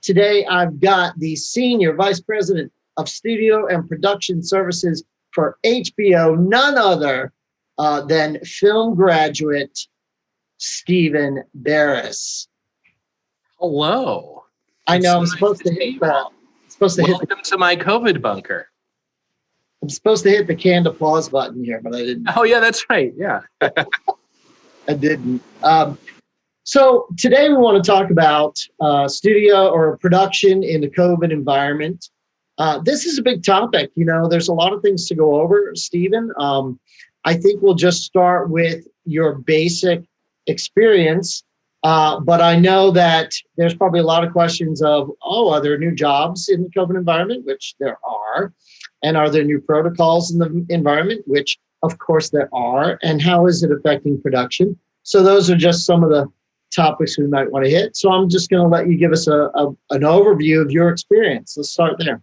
Today, I've got the Senior Vice President of Studio and Production Services for HBO, none other than film graduate Stephen Beres. Hello. I know I'm supposed to hit that. Welcome to my COVID bunker. I'm supposed to hit the canned applause button here, but I didn't. Oh, yeah, that's right. Yeah. I didn't. So today we want to talk about studio or production in the COVID environment. This is a big topic. You know, there's a lot of things to go over, Stephen. I think we'll just start with your basic experience. But I know that there's probably a lot of questions of, are there new jobs in the COVID environment? Which there are. And are there new protocols in the environment? Which, of course, there are. And how is it affecting production? So those are just some of the topics we might want to hit. So I'm just going to let you give us an overview of your experience. Let's start there.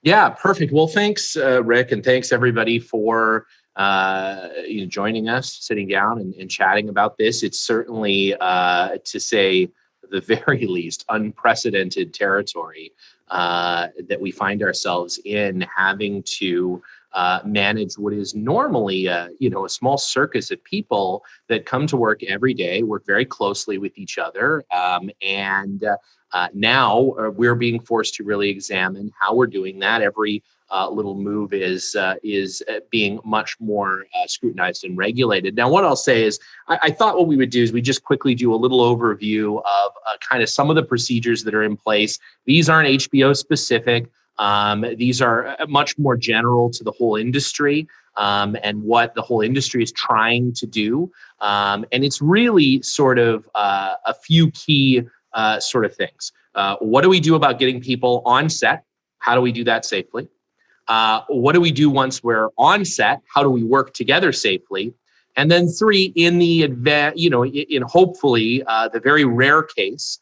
Yeah, perfect. Well, thanks, Rick, and thanks everybody for joining us, sitting down and chatting about this. It's certainly, to say the very least, unprecedented territory that we find ourselves in, having to manage what is normally a small circus of people that come to work every day, work very closely with each other, and now we're being forced to really examine how we're doing that. Every little move is being much more scrutinized and regulated. Now, what I'll say is, I thought what we would do is we just quickly do a little overview of kind of some of the procedures that are in place. These aren't HBO specific. These are much more general to the whole industry and what the whole industry is trying to do. And it's really sort of a few key sort of things. What do we do about getting people on set? How do we do that safely? What do we do once we're on set? How do we work together safely? And then 3, in the in hopefully the very rare case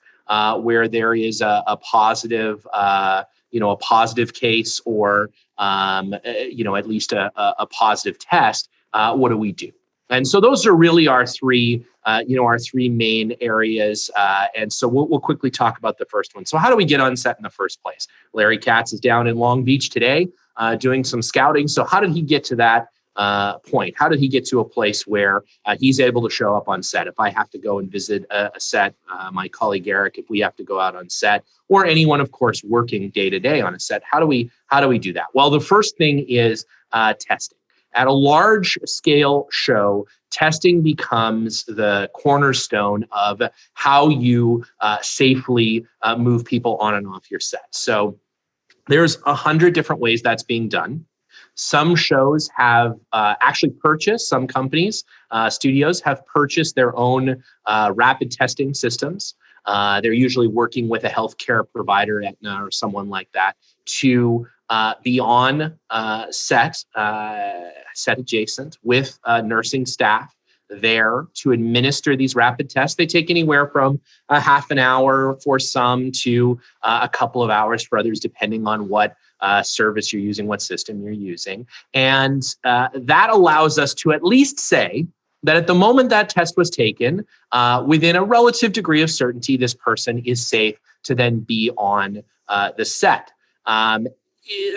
where there is a positive, a positive case or at least a positive test. What do we do? And so those are really our three main areas. And so we'll quickly talk about the first one. So how do we get on set in the first place? Larry Katz is down in Long Beach today doing some scouting. So how did he get to that point? How did he get to a place where he's able to show up on set? If I have to go and visit a set, my colleague Eric, if we have to go out on set, or anyone, of course, working day to day on a set, how do we do that? Well, the first thing is testing. At a large scale show, testing becomes the cornerstone of how you safely move people on and off your set. So there's 100 different ways that's being done. Some shows have actually purchased, some companies, studios have purchased their own rapid testing systems. They're usually working with a healthcare provider, Aetna or someone like that, to be on set adjacent with nursing staff there to administer these rapid tests. They take anywhere from a half an hour for some to a couple of hours for others, depending on what service you're using, what system you're using. And that allows us to at least say that at the moment that test was taken, within a relative degree of certainty, this person is safe to then be on the set.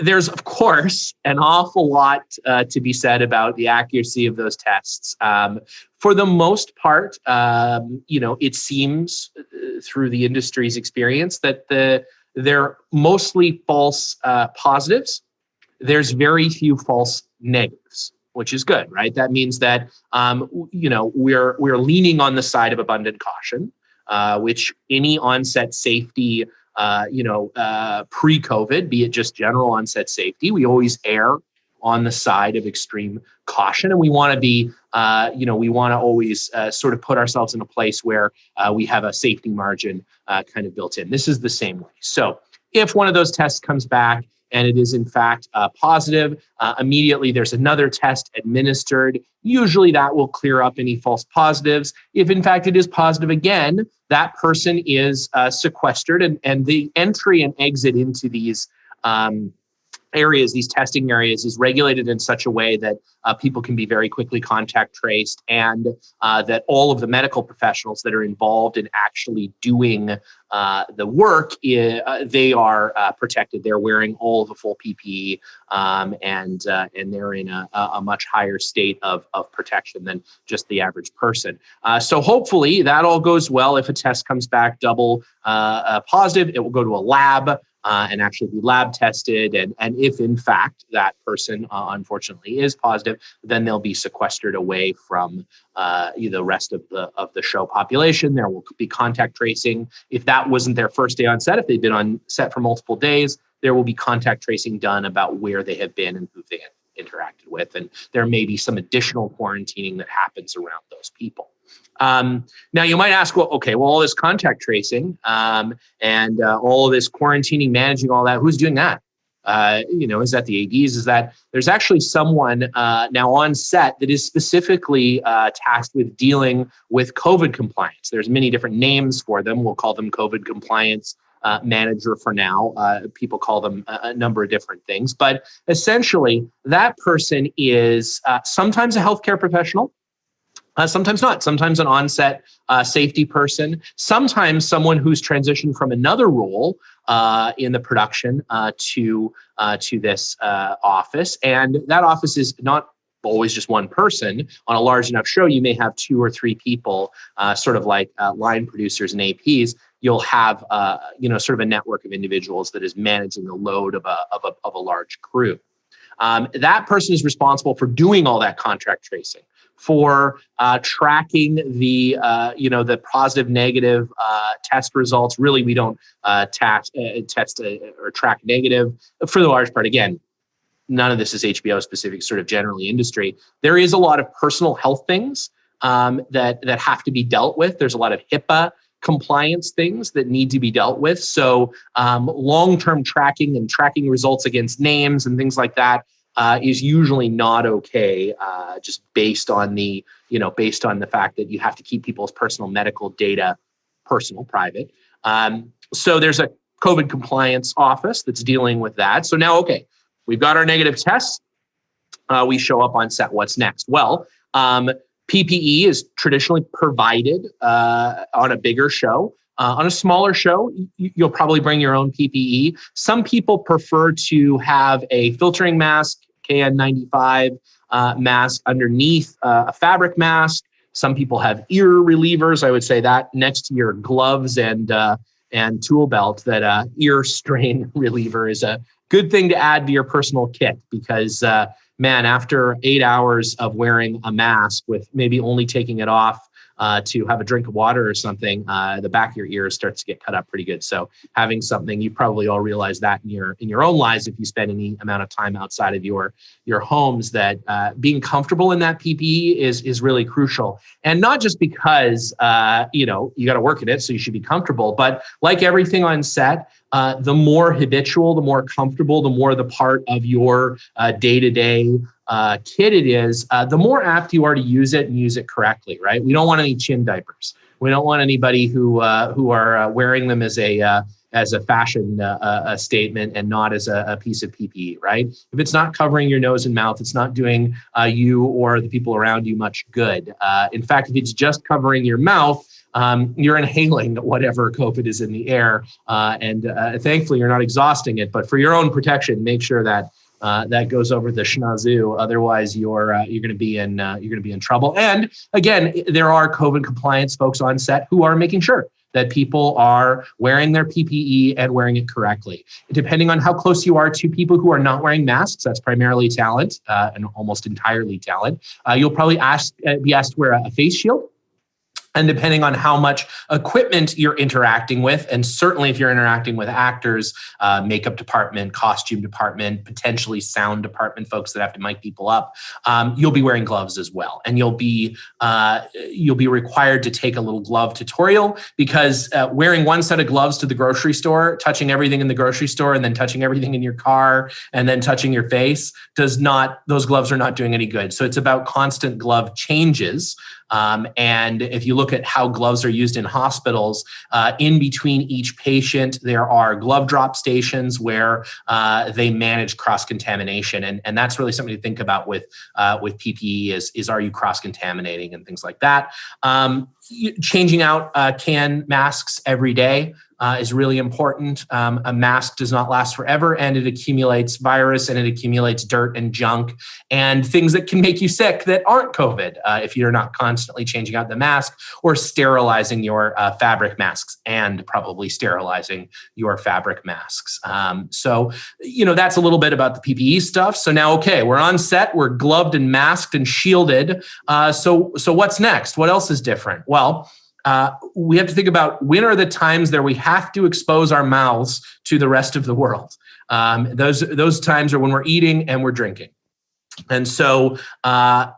There's, of course, an awful lot to be said about the accuracy of those tests. For the most part, it seems through the industry's experience that they're mostly false positives. There's very few false negatives, which is good, right? That means that we're leaning on the side of abundant caution, which any on-set safety pre-COVID, be it just general onset safety, we always err on the side of extreme caution. And we want to be, we want to always sort of put ourselves in a place where we have a safety margin kind of built in. This is the same way. So if one of those tests comes back and it is in fact positive, immediately there's another test administered. Usually that will clear up any false positives. If in fact it is positive again, that person is sequestered, and the entry and exit into these areas, these testing areas, is regulated in such a way that people can be very quickly contact traced, and that all of the medical professionals that are involved in actually doing the work, they are protected. They're wearing all the full PPE, and they're in a much higher state of protection than just the average person. So hopefully that all goes well. If a test comes back double positive, it will go to a lab and actually be lab tested. And if in fact that person unfortunately is positive, then they'll be sequestered away from the rest of the show population. There will be contact tracing. If that wasn't their first day on set, if they've been on set for multiple days, there will be contact tracing done about where they have been and who they have interacted with. And there may be some additional quarantining that happens around those people. Now you might ask, well, okay, well, all this contact tracing and all of this quarantining, managing all that, who's doing that? Is that the ADs? Is that there's actually someone now on set that is specifically tasked with dealing with COVID compliance. There's many different names for them. We'll call them COVID compliance manager for now. People call them a number of different things, but essentially that person is sometimes a healthcare professional. Sometimes not. Sometimes an on-set safety person. Sometimes someone who's transitioned from another role in the production to this office. And that office is not always just one person. On a large enough show, you may have 2 or 3 people, sort of like line producers and APs. You'll have sort of a network of individuals that is managing the load of a large crew. That person is responsible for doing all that contract tracing, for tracking the positive, negative test results. Really, we don't test or track negative for the large part. Again, none of this is HBO specific, sort of generally industry. There is a lot of personal health things that have to be dealt with. There's a lot of HIPAA compliance things that need to be dealt with. So long-term tracking and tracking results against names and things like that is usually not okay, just based on the fact that you have to keep people's personal medical data private. So there's a COVID compliance office that's dealing with that. So now, okay, we've got our negative tests. We show up on set. What's next? Well, PPE is traditionally provided on a bigger show. On a smaller show, you'll probably bring your own PPE. Some people prefer to have a filtering mask, KN95 mask underneath a fabric mask. Some people have ear relievers. I would say that next to your gloves and tool belt, that ear strain reliever is a good thing to add to your personal kit, because man, after 8 hours of wearing a mask with maybe only taking it off to have a drink of water or something, the back of your ear starts to get cut up pretty good. So having something, you probably all realize that in your own lives, if you spend any amount of time outside of your homes, that being comfortable in that PPE is really crucial. And not just because you got to work in it, so you should be comfortable, but like everything on set, the more habitual, the more comfortable, the more the part of your day-to-day kit it is, the more apt you are to use it and use it correctly, right? We don't want any chin diapers. We don't want anybody who are wearing them as a fashion statement and not as a piece of PPE, right? If it's not covering your nose and mouth, it's not doing you or the people around you much good. In fact, if it's just covering your mouth, you're inhaling whatever COVID is in the air, and thankfully you're not exhausting it. But for your own protection, make sure that that goes over the schnozzoo. Otherwise, you're going to be in trouble. And again, there are COVID compliance folks on set who are making sure that people are wearing their PPE and wearing it correctly. Depending on how close you are to people who are not wearing masks, that's primarily talent and almost entirely talent. You'll probably be asked to wear a face shield. And depending on how much equipment you're interacting with, and certainly if you're interacting with actors, makeup department, costume department, potentially sound department, folks that have to mic people up, you'll be wearing gloves as well. And you'll be required to take a little glove tutorial, because wearing one set of gloves to the grocery store, touching everything in the grocery store, and then touching everything in your car, and then touching your face, those gloves are not doing any good. So it's about constant glove changes. And if you look at how gloves are used in hospitals, in between each patient, there are glove drop stations where they manage cross-contamination. And that's really something to think about with PPE is are you cross-contaminating and things like that. Changing out can masks every day is really important. A mask does not last forever, and it accumulates virus and it accumulates dirt and junk and things that can make you sick that aren't COVID if you're not constantly changing out the mask or sterilizing your fabric masks and probably sterilizing your fabric masks. So, that's a little bit about the PPE stuff. So now, okay, we're on set, we're gloved and masked and shielded. So what's next? What else is different? Well, we have to think about when are the times that we have to expose our mouths to the rest of the world. Those times are when we're eating and we're drinking. And so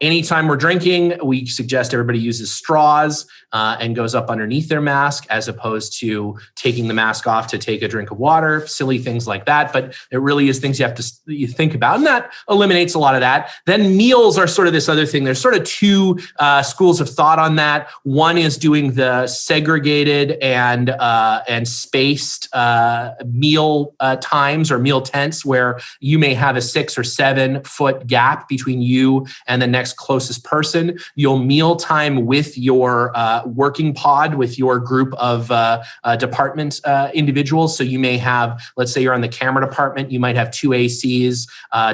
anytime we're drinking, we suggest everybody uses straws and goes up underneath their mask as opposed to taking the mask off to take a drink of water, silly things like that. But it really is things you think about, and that eliminates a lot of that. Then meals are sort of this other thing. There's sort of two schools of thought on that. One is doing the segregated and spaced meal times or meal tents where you may have a 6 or 7 foot gap between you and the next closest person. You'll meal time with your working pod, with your group of department individuals. So you may have, let's say you're on the camera department, you might have 2 ACs,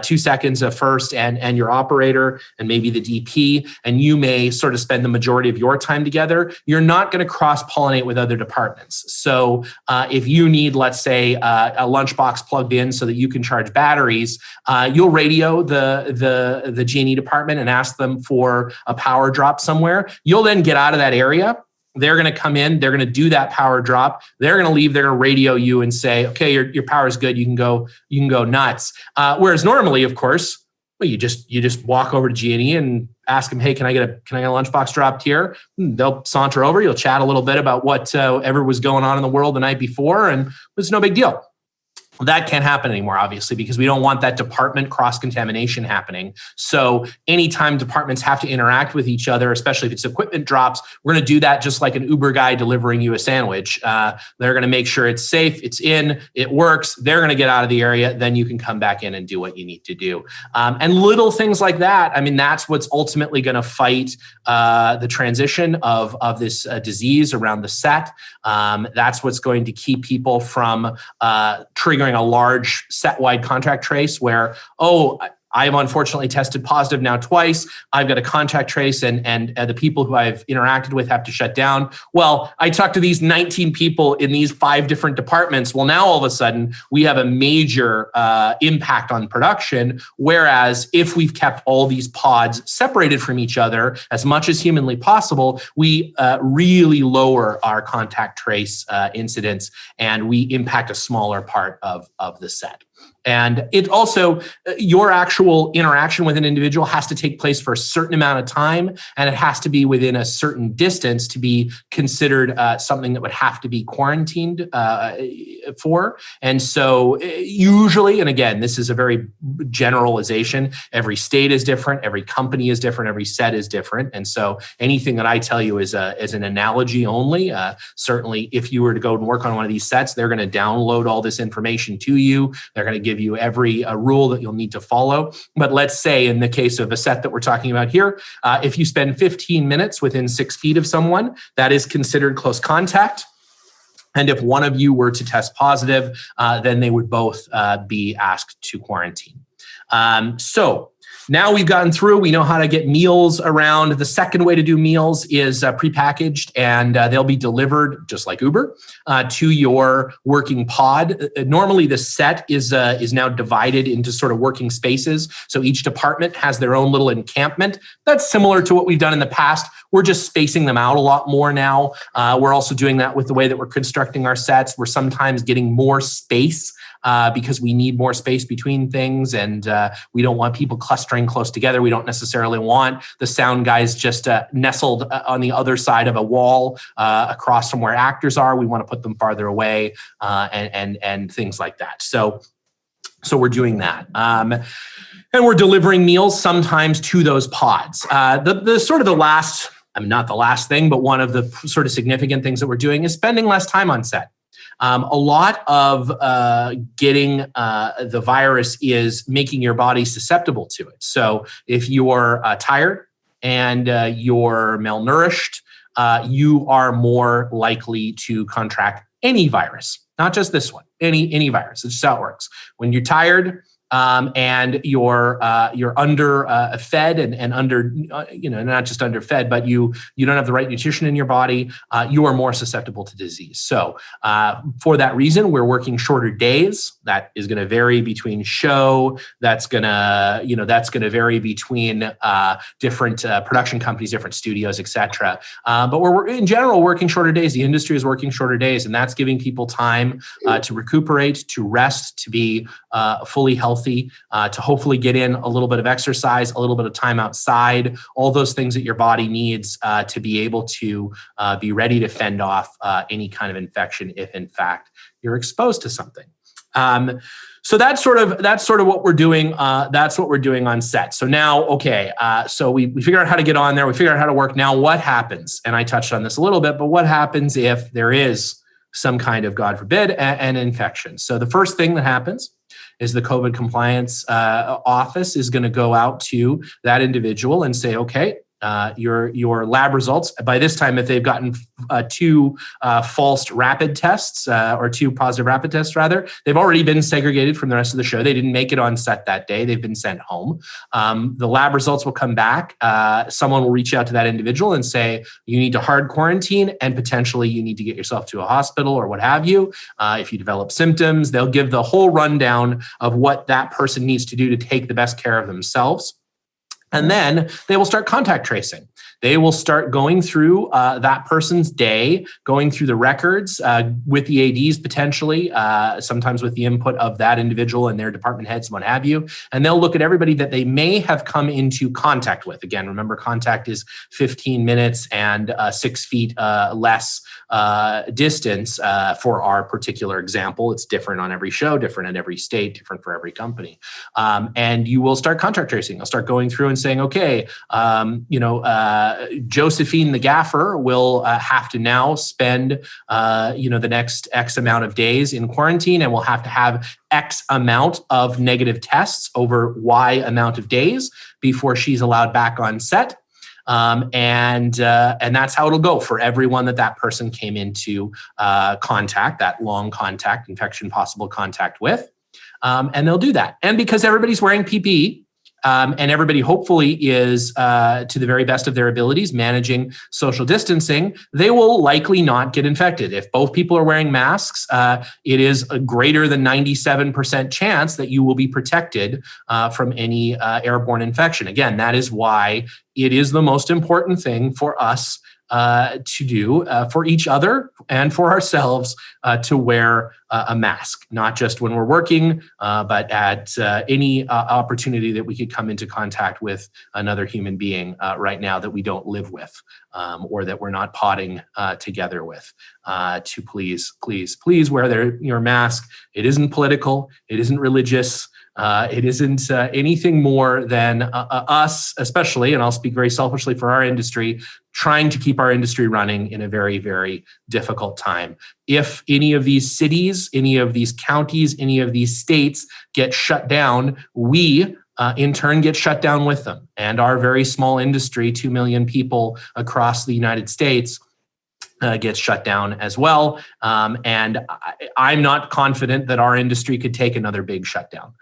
2 seconds of first and your operator and maybe the DP, and you may sort of spend the majority of your time together. You're not going to cross-pollinate with other departments. So if you need, let's say, a lunchbox plugged in so that you can charge batteries, you'll radio the G&E department and ask them for a power drop somewhere. You'll then get out of that area. They're going to come in. They're going to do that power drop. They're going to leave. They're going to radio you and say, "Okay, your power is good. You can go nuts." Whereas normally, of course, well, you just walk over to G&E and ask them, "Hey, can I get a lunchbox dropped here?" They'll saunter over. You'll chat a little bit about whatever was going on in the world the night before, and it's no big deal. That can't happen anymore, obviously, because we don't want that department cross-contamination happening. So anytime departments have to interact with each other, especially if it's equipment drops, we're going to do that just like an Uber guy delivering you a sandwich. They're going to make sure it's safe, it's in, it works. They're going to get out of the area. Then you can come back in and do what you need to do. And little things like that, I mean, that's what's ultimately going to fight the transition of this disease around the set. That's what's going to keep people from triggering a large set-wide contact trace where, I've unfortunately tested positive now twice. I've got a contact trace and the people who I've interacted with have to shut down. Well, I talked to these 19 people in these 5 different departments. Well, now all of a sudden we have a major impact on production. Whereas if we've kept all these pods separated from each other as much as humanly possible, we really lower our contact trace incidence and we impact a smaller part of the set. And it also, your actual interaction with an individual has to take place for a certain amount of time, and it has to be within a certain distance to be considered something that would have to be quarantined for. And so usually, and again, this is a very generalization, every state is different, every company is different, every set is different. And so anything that I tell you is an analogy only. Certainly, if you were to go and work on one of these sets, they're going to download all this information to you. They're going to give you every rule that you'll need to follow. But let's say in the case of a set that we're talking about here, if you spend 15 minutes within 6 feet of someone, that is considered close contact. And if one of you were to test positive, then they would both be asked to quarantine. So now we've gotten through, we know how to get meals around. The second way to do meals is prepackaged, and they'll be delivered just like Uber to your working pod. Normally the set is now divided into sort of working spaces. So each department has their own little encampment. That's similar to what we've done in the past. We're just spacing them out a lot more now. We're also doing that with the way that we're constructing our sets. We're sometimes getting more space because we need more space between things, and we don't want people clustering close together. We don't necessarily want the sound guys just nestled on the other side of a wall across from where actors are. We want to put them farther away and things like that. So we're doing that. And we're delivering meals sometimes to those pods. The sort of the last not the last thing, but one of the sort of significant things that we're doing is spending less time on set. A lot of getting the virus is making your body susceptible to it. So if you're tired and you're malnourished, you are more likely to contract any virus, not just this one, any virus. It's just how it works. When you're tired, and you're under fed and under, not just underfed, but you don't have the right nutrition in your body, you are more susceptible to disease. So for that reason, we're working shorter days. That is going to vary between show. That's going to vary between different production companies, different studios, etc. But we're in general working shorter days. The industry is working shorter days, and that's giving people time to recuperate, to rest, to be fully healthy, to hopefully get in a little bit of exercise, a little bit of time outside, all those things that your body needs to be able to be ready to fend off any kind of infection if in fact you're exposed to something. So that's sort of what we're doing. That's what we're doing on set. So now, okay, so we figured out how to get on there. We figured out how to work. Now what happens? And I touched on this a little bit, but what happens if there is some kind of, God forbid, an infection? So the first thing that happens is the COVID compliance office is going to go out to that individual and say, okay, your lab results. By this time, if they've gotten two false rapid tests or two positive rapid tests, rather, they've already been segregated from the rest of the show. They didn't make it on set that day. They've been sent home. The lab results will come back. Someone will reach out to that individual and say, you need to hard quarantine and potentially you need to get yourself to a hospital or what have you. If you develop symptoms, they'll give the whole rundown of what that person needs to do to take the best care of themselves. And then they will start contact tracing. They will start going through that person's day, going through the records with the ADs potentially, sometimes with the input of that individual and their department heads and what have you. And they'll look at everybody that they may have come into contact with. Again, remember, contact is 15 minutes and 6 feet less distance for our particular example. It's different on every show, different in every state, different for every company. And you will start contact tracing. You'll start going through and saying, okay, Josephine the gaffer will have to now spend the next X amount of days in quarantine, and will have to have X amount of negative tests over Y amount of days before she's allowed back on set. And that's how it'll go for everyone that person came into contact, that long contact, infection possible contact with. And they'll do that. And because everybody's wearing PPE, and everybody hopefully is, to the very best of their abilities, managing social distancing, they will likely not get infected. If both people are wearing masks, it is a greater than 97% chance that you will be protected from any airborne infection. Again, that is why it is the most important thing for us to do for each other and for ourselves to wear a mask, not just when we're working, but at any opportunity that we could come into contact with another human being right now that we don't live with or that we're not potting together with. To please wear your mask. It isn't political. It isn't religious. It isn't anything more than us, especially, and I'll speak very selfishly for our industry, trying to keep our industry running in a very, very difficult time. If any of these cities, any of these counties, any of these states get shut down, we in turn get shut down with them. And our very small industry, 2 million people across the United States, gets shut down as well. And I'm not confident that our industry could take another big shutdown.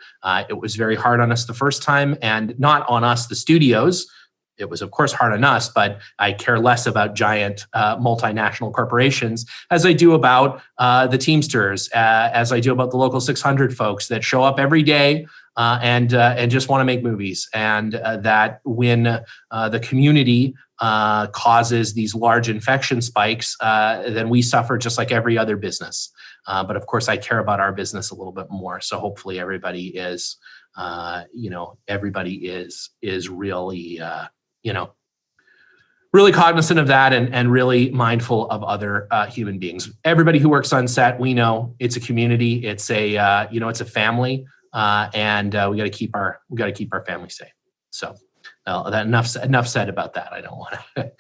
It was very hard on us the first time, and not on us, the studios. It was, of course, hard on us, but I care less about giant multinational corporations as I do about the Teamsters, as I do about the local 600 folks that show up every day and just want to make movies. And that when the community causes these large infection spikes, then we suffer just like every other business. But of course, I care about our business a little bit more. So hopefully everybody is, really, really cognizant of that and really mindful of other human beings. Everybody who works on set, we know it's a community. It's a, it's a family, and we got to keep our family safe. So that enough said about that. I don't want to.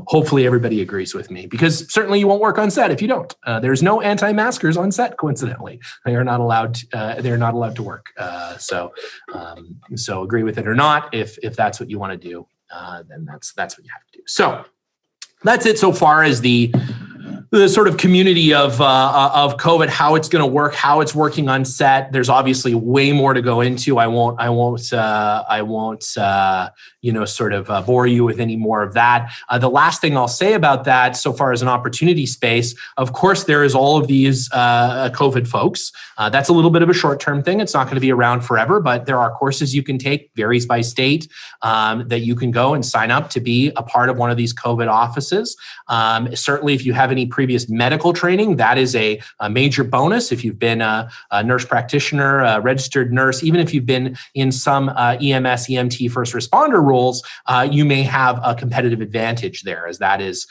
Hopefully, everybody agrees with me, because certainly you won't work on set if you don't. There's no anti-maskers on set. Coincidentally, they are not allowed. They're not allowed to work. So agree with it or not. If that's what you want to do, then that's what you have to do. So that's it so far as the sort of community of COVID, how it's going to work, how it's working on set. There's obviously way more to go into. I won't sort of bore you with any more of that. The last thing I'll say about that, so far as an opportunity space, of course, there is all of these COVID folks. That's a little bit of a short-term thing. It's not going to be around forever, but there are courses you can take, varies by state, that you can go and sign up to be a part of one of these COVID offices. Certainly, if you have any previous medical training, that is a major bonus. If you've been a nurse practitioner, a registered nurse, even if you've been in some EMS, EMT, first responder roles, you may have a competitive advantage there, as that's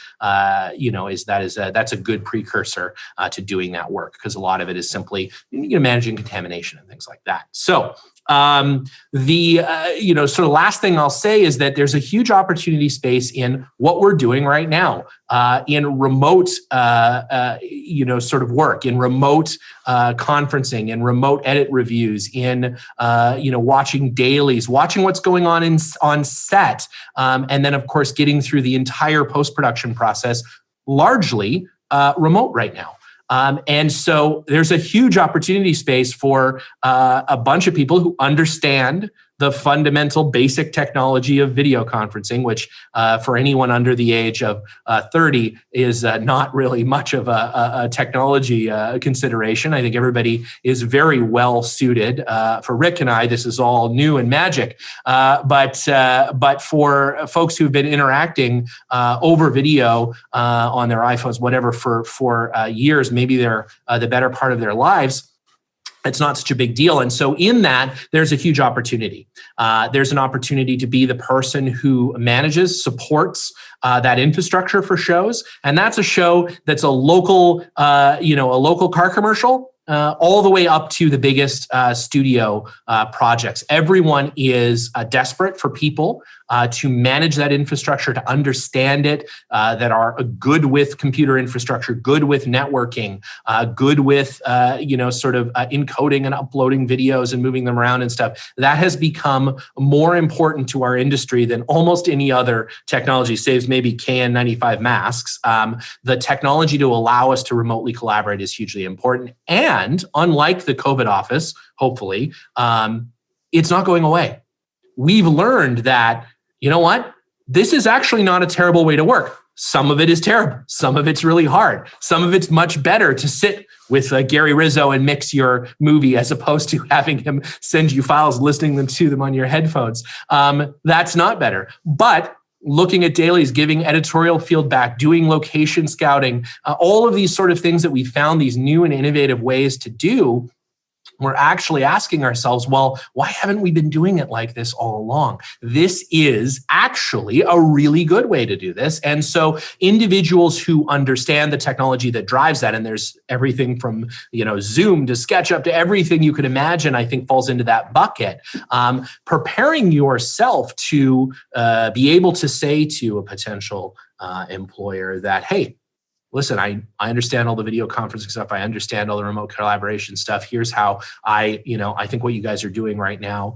a good precursor to doing that work, because a lot of it is simply managing contamination and things like that. So sort of last thing I'll say is that there's a huge opportunity space in what we're doing right now, in remote, sort of work, in remote conferencing, in remote edit reviews, in, watching dailies, watching what's going on on set, and then, of course, getting through the entire post-production process largely remote right now. And so there's a huge opportunity space for a bunch of people who understand the fundamental basic technology of video conferencing, which for anyone under the age of 30 is not really much of a technology consideration. I think everybody is very well suited. For Rick and I, this is all new and magic. But for folks who've been interacting over video on their iPhones, whatever, for years, maybe they're the better part of their lives, it's not such a big deal. And so in that, there's a huge opportunity. There's an opportunity to be the person who manages, supports that infrastructure for shows. And that's a show that's a local car commercial, all the way up to the biggest studio projects. Everyone is desperate for people to manage that infrastructure, to understand it, that are good with computer infrastructure, good with networking, good with encoding and uploading videos and moving them around and stuff. That has become more important to our industry than almost any other technology, saves maybe KN95 masks. The technology to allow us to remotely collaborate is hugely important. And unlike the COVID office, hopefully, it's not going away. We've learned that, you know what? This is actually not a terrible way to work. Some of it is terrible. Some of it's really hard. Some of it's much better to sit with Gary Rizzo and mix your movie as opposed to having him send you files, listening to them on your headphones. That's not better. But looking at dailies, giving editorial feedback, doing location scouting, all of these sort of things that we found, these new and innovative ways to do, we're actually asking ourselves, well, why haven't we been doing it like this all along? This is actually a really good way to do this. And so individuals who understand the technology that drives that, and there's everything from, Zoom to SketchUp to everything you could imagine, I think falls into that bucket. Preparing yourself to be able to say to a potential employer that, hey, listen, I understand all the video conferencing stuff. I understand all the remote collaboration stuff. Here's how I think what you guys are doing right now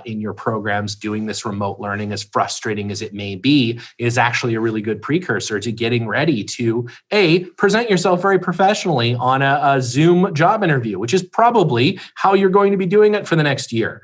in your programs, doing this remote learning, as frustrating as it may be, is actually a really good precursor to getting ready to present yourself very professionally on a Zoom job interview, which is probably how you're going to be doing it for the next year.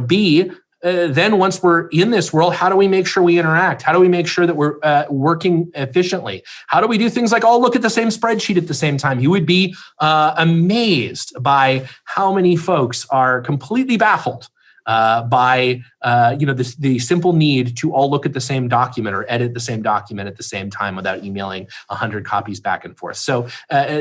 B, then once we're in this world, how do we make sure we interact? How do we make sure that we're working efficiently? How do we do things like all look at the same spreadsheet at the same time? You would be amazed by how many folks are completely baffled by the simple need to all look at the same document or edit the same document at the same time without emailing 100 copies back and forth. So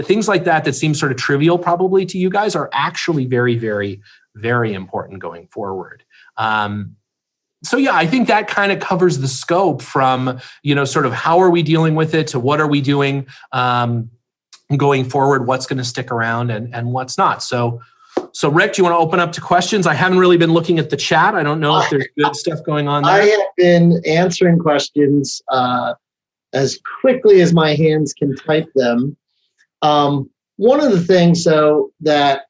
things like that seem sort of trivial probably to you guys are actually very, very, very important going forward. I think that kind of covers the scope from, sort of how are we dealing with it to what are we doing going forward, what's going to stick around and what's not. So So Rick, do you want to open up to questions? I haven't really been looking at the chat. I don't know if there's good stuff going on there. I have been answering questions as quickly as my hands can type them. One of the things, though, that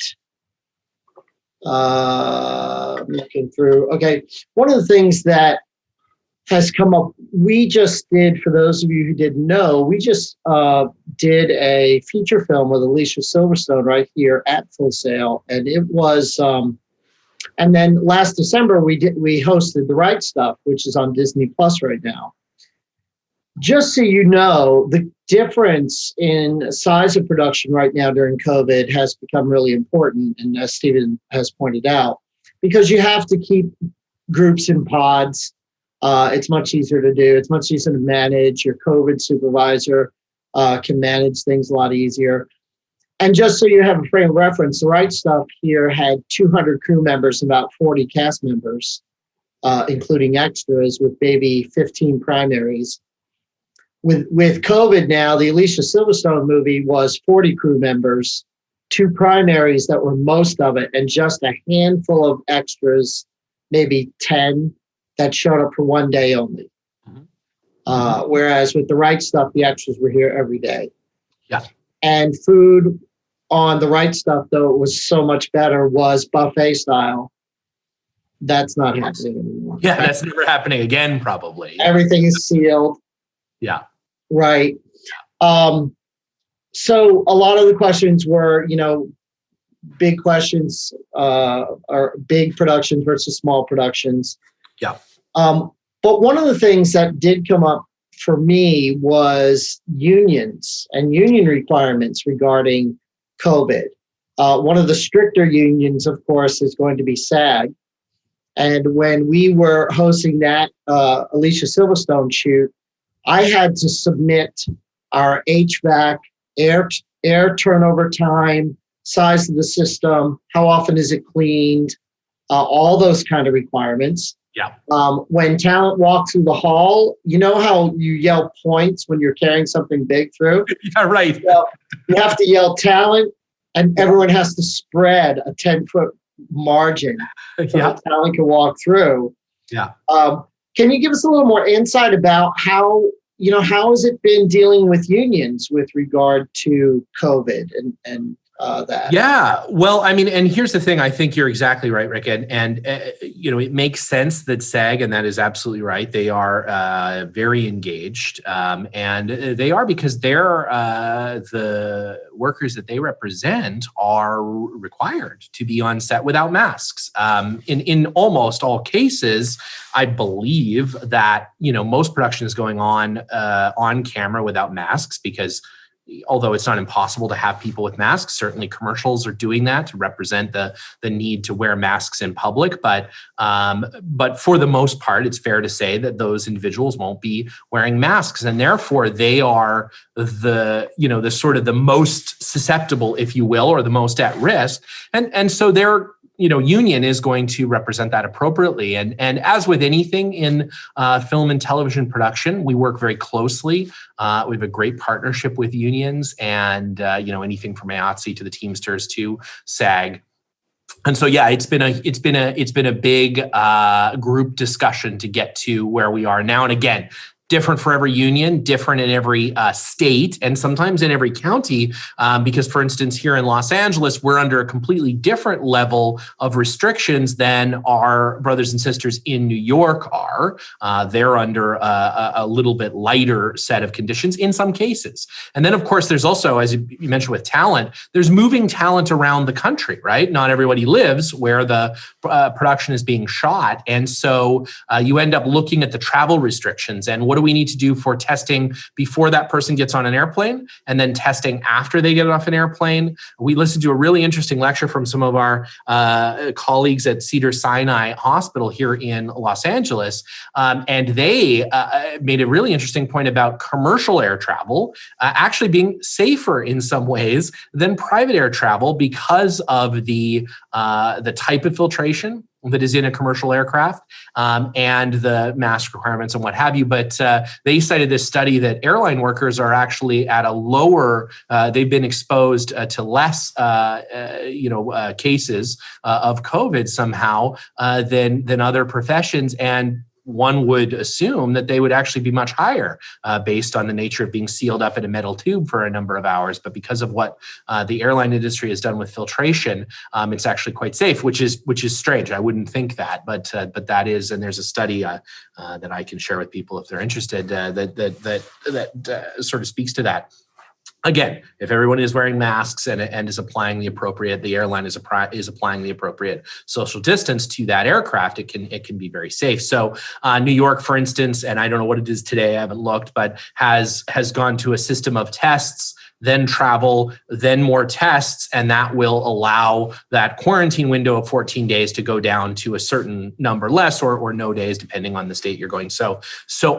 I'm looking through. Okay, one of the things that has come up, we just did, for those of you who didn't know, we just did a feature film with Alicia Silverstone right here at Full Sail, and it was. And then last December we hosted The Right Stuff, which is on Disney Plus right now. Just so you know, the difference in size of production right now during COVID has become really important, and as Stephen has pointed out, because you have to keep groups in pods. It's much easier to do. It's much easier to manage. Your COVID supervisor can manage things a lot easier. And just so you have a frame of reference, The Right Stuff here had 200 crew members, about 40 cast members, including extras, with maybe 15 primaries. With COVID now, the Alicia Silverstone movie was 40 crew members, 2 primaries that were most of it, and just a handful of extras, maybe 10, that showed up for one day only. Whereas with The Right Stuff, the extras were here every day. Yeah. And food on The Right Stuff, though it was so much better, was buffet style. That's not happening anymore. Yeah, that's never happening again, probably. Everything is sealed. Yeah. Right. So a lot of the questions were, big questions, or big productions versus small productions. Yeah. But one of the things that did come up for me was unions and union requirements regarding COVID. One of the stricter unions, of course, is going to be SAG. And when we were hosting that Alicia Silverstone shoot, I had to submit our HVAC, air turnover time, size of the system, how often is it cleaned, all those kind of requirements. Yeah. When talent walks through the hall, you know how you yell points when you're carrying something big through? Yeah, right. So you have to yell talent, and everyone has to spread a 10-foot margin so the talent can walk through. Yeah. Can you give us a little more insight about how has it been dealing with unions with regard to COVID and that? Yeah, well, I mean, and here's the thing. I think you're exactly right, Rick. And it makes sense that SAG, and that is absolutely right. They are very engaged, and they are because they're the workers that they represent are required to be on set without masks. In almost all cases, I believe that most production is going on camera without masks because, although it's not impossible to have people with masks, certainly commercials are doing that to represent the need to wear masks in public. But for the most part, it's fair to say that those individuals won't be wearing masks, and therefore they are the sort of the most susceptible, if you will, or the most at risk. And so they're union is going to represent that appropriately. And as with anything in film and television production, we work very closely. We have a great partnership with unions, and anything from IATSE to the Teamsters to SAG. And so, yeah, it's been a big group discussion to get to where we are now. And again, different for every union, different in every state, and sometimes in every county. Because, for instance, here in Los Angeles, we're under a completely different level of restrictions than our brothers and sisters in New York are. They're under a little bit lighter set of conditions in some cases. And then, of course, there's also, as you mentioned with talent, there's moving talent around the country, right? Not everybody lives where the production is being shot. And so you end up looking at the travel restrictions and what do we need to do for testing before that person gets on an airplane and then testing after they get off an airplane. We listened to a really interesting lecture from some of our colleagues at Cedars-Sinai Hospital here in Los Angeles. And they made a really interesting point about commercial air travel actually being safer in some ways than private air travel because of the type of filtration that is in a commercial aircraft, and the mask requirements and what have you. But they cited this study that airline workers are actually at a lower, they've been exposed to less, cases of COVID somehow than other professions. And one would assume that they would actually be much higher based on the nature of being sealed up in a metal tube for a number of hours. But because of what the airline industry has done with filtration, it's actually quite safe, which is strange. I wouldn't think that, but that is, and there's a study that I can share with people if they're interested that sort of speaks to that. Again, if everyone is wearing masks and is applying the appropriate, the airline is applying the appropriate social distance to that aircraft, it can be very safe. So New York, for instance, and I don't know what it is today, I haven't looked, but has gone to a system of tests, then travel, then more tests, and that will allow that quarantine window of 14 days to go down to a certain number less or no days, depending on the state you're going. So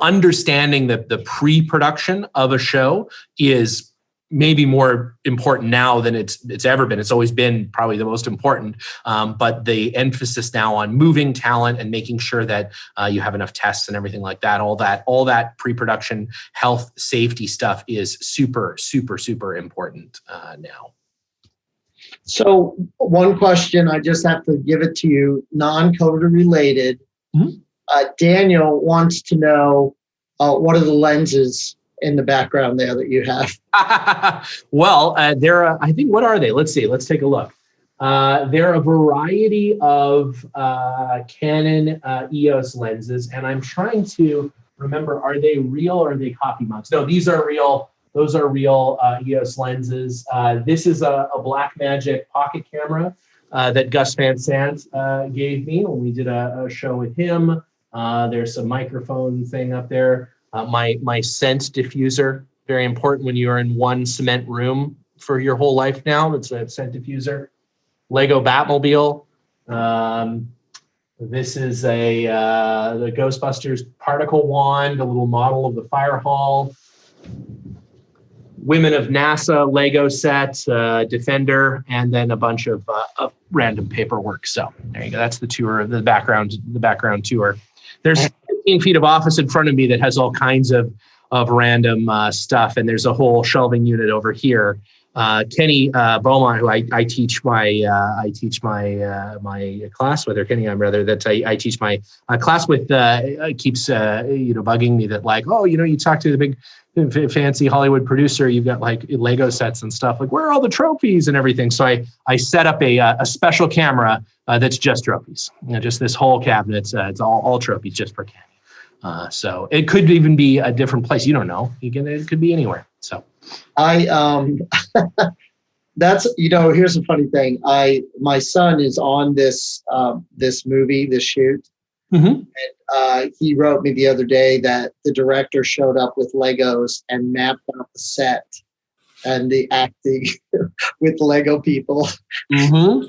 understanding the pre-production of a show is maybe more important now than it's ever been. It's always been probably the most important, but the emphasis now on moving talent and making sure that you have enough tests and everything like that, all that pre-production health safety stuff is super, super, super important now. So one question, I just have to give it to you, non-COVID related. Mm-hmm. Daniel wants to know what are the lenses in the background there that you have? Well, I think, what are they? Let's see. Let's take a look. They're a variety of Canon EOS lenses, and I'm trying to remember, are they real or are they copy mugs? No, these are real. Those are real EOS lenses. This is a Blackmagic pocket camera that Gus Van Sant gave me when we did a show with him. There's a microphone thing up there. My scent diffuser, very important when you are in one cement room for your whole life now. It's a scent diffuser. Lego Batmobile. This is the Ghostbusters particle wand, a little model of the fire hall. Women of NASA Lego set, Defender, and then a bunch of random paperwork. So there you go. That's the tour, the background tour. There's 15 feet of office in front of me that has all kinds of random stuff, and there's a whole shelving unit over here. Kenny Beaumont, who I teach my class with, or Kenny, I teach my class with, keeps bugging me that, like, oh, you talk to the big fancy Hollywood producer, you've got like Lego sets and stuff, like, where are all the trophies and everything? So I set up a special camera that's just trophies, just this whole cabinet. It's all trophies just for Kenny. So it could even be a different place. You don't know. It could be anywhere. So that's, here's a funny thing. My son is on this movie, this shoot. Mm-hmm. And he wrote me the other day that the director showed up with Legos and mapped out the set and the acting with Lego people. Mm-hmm.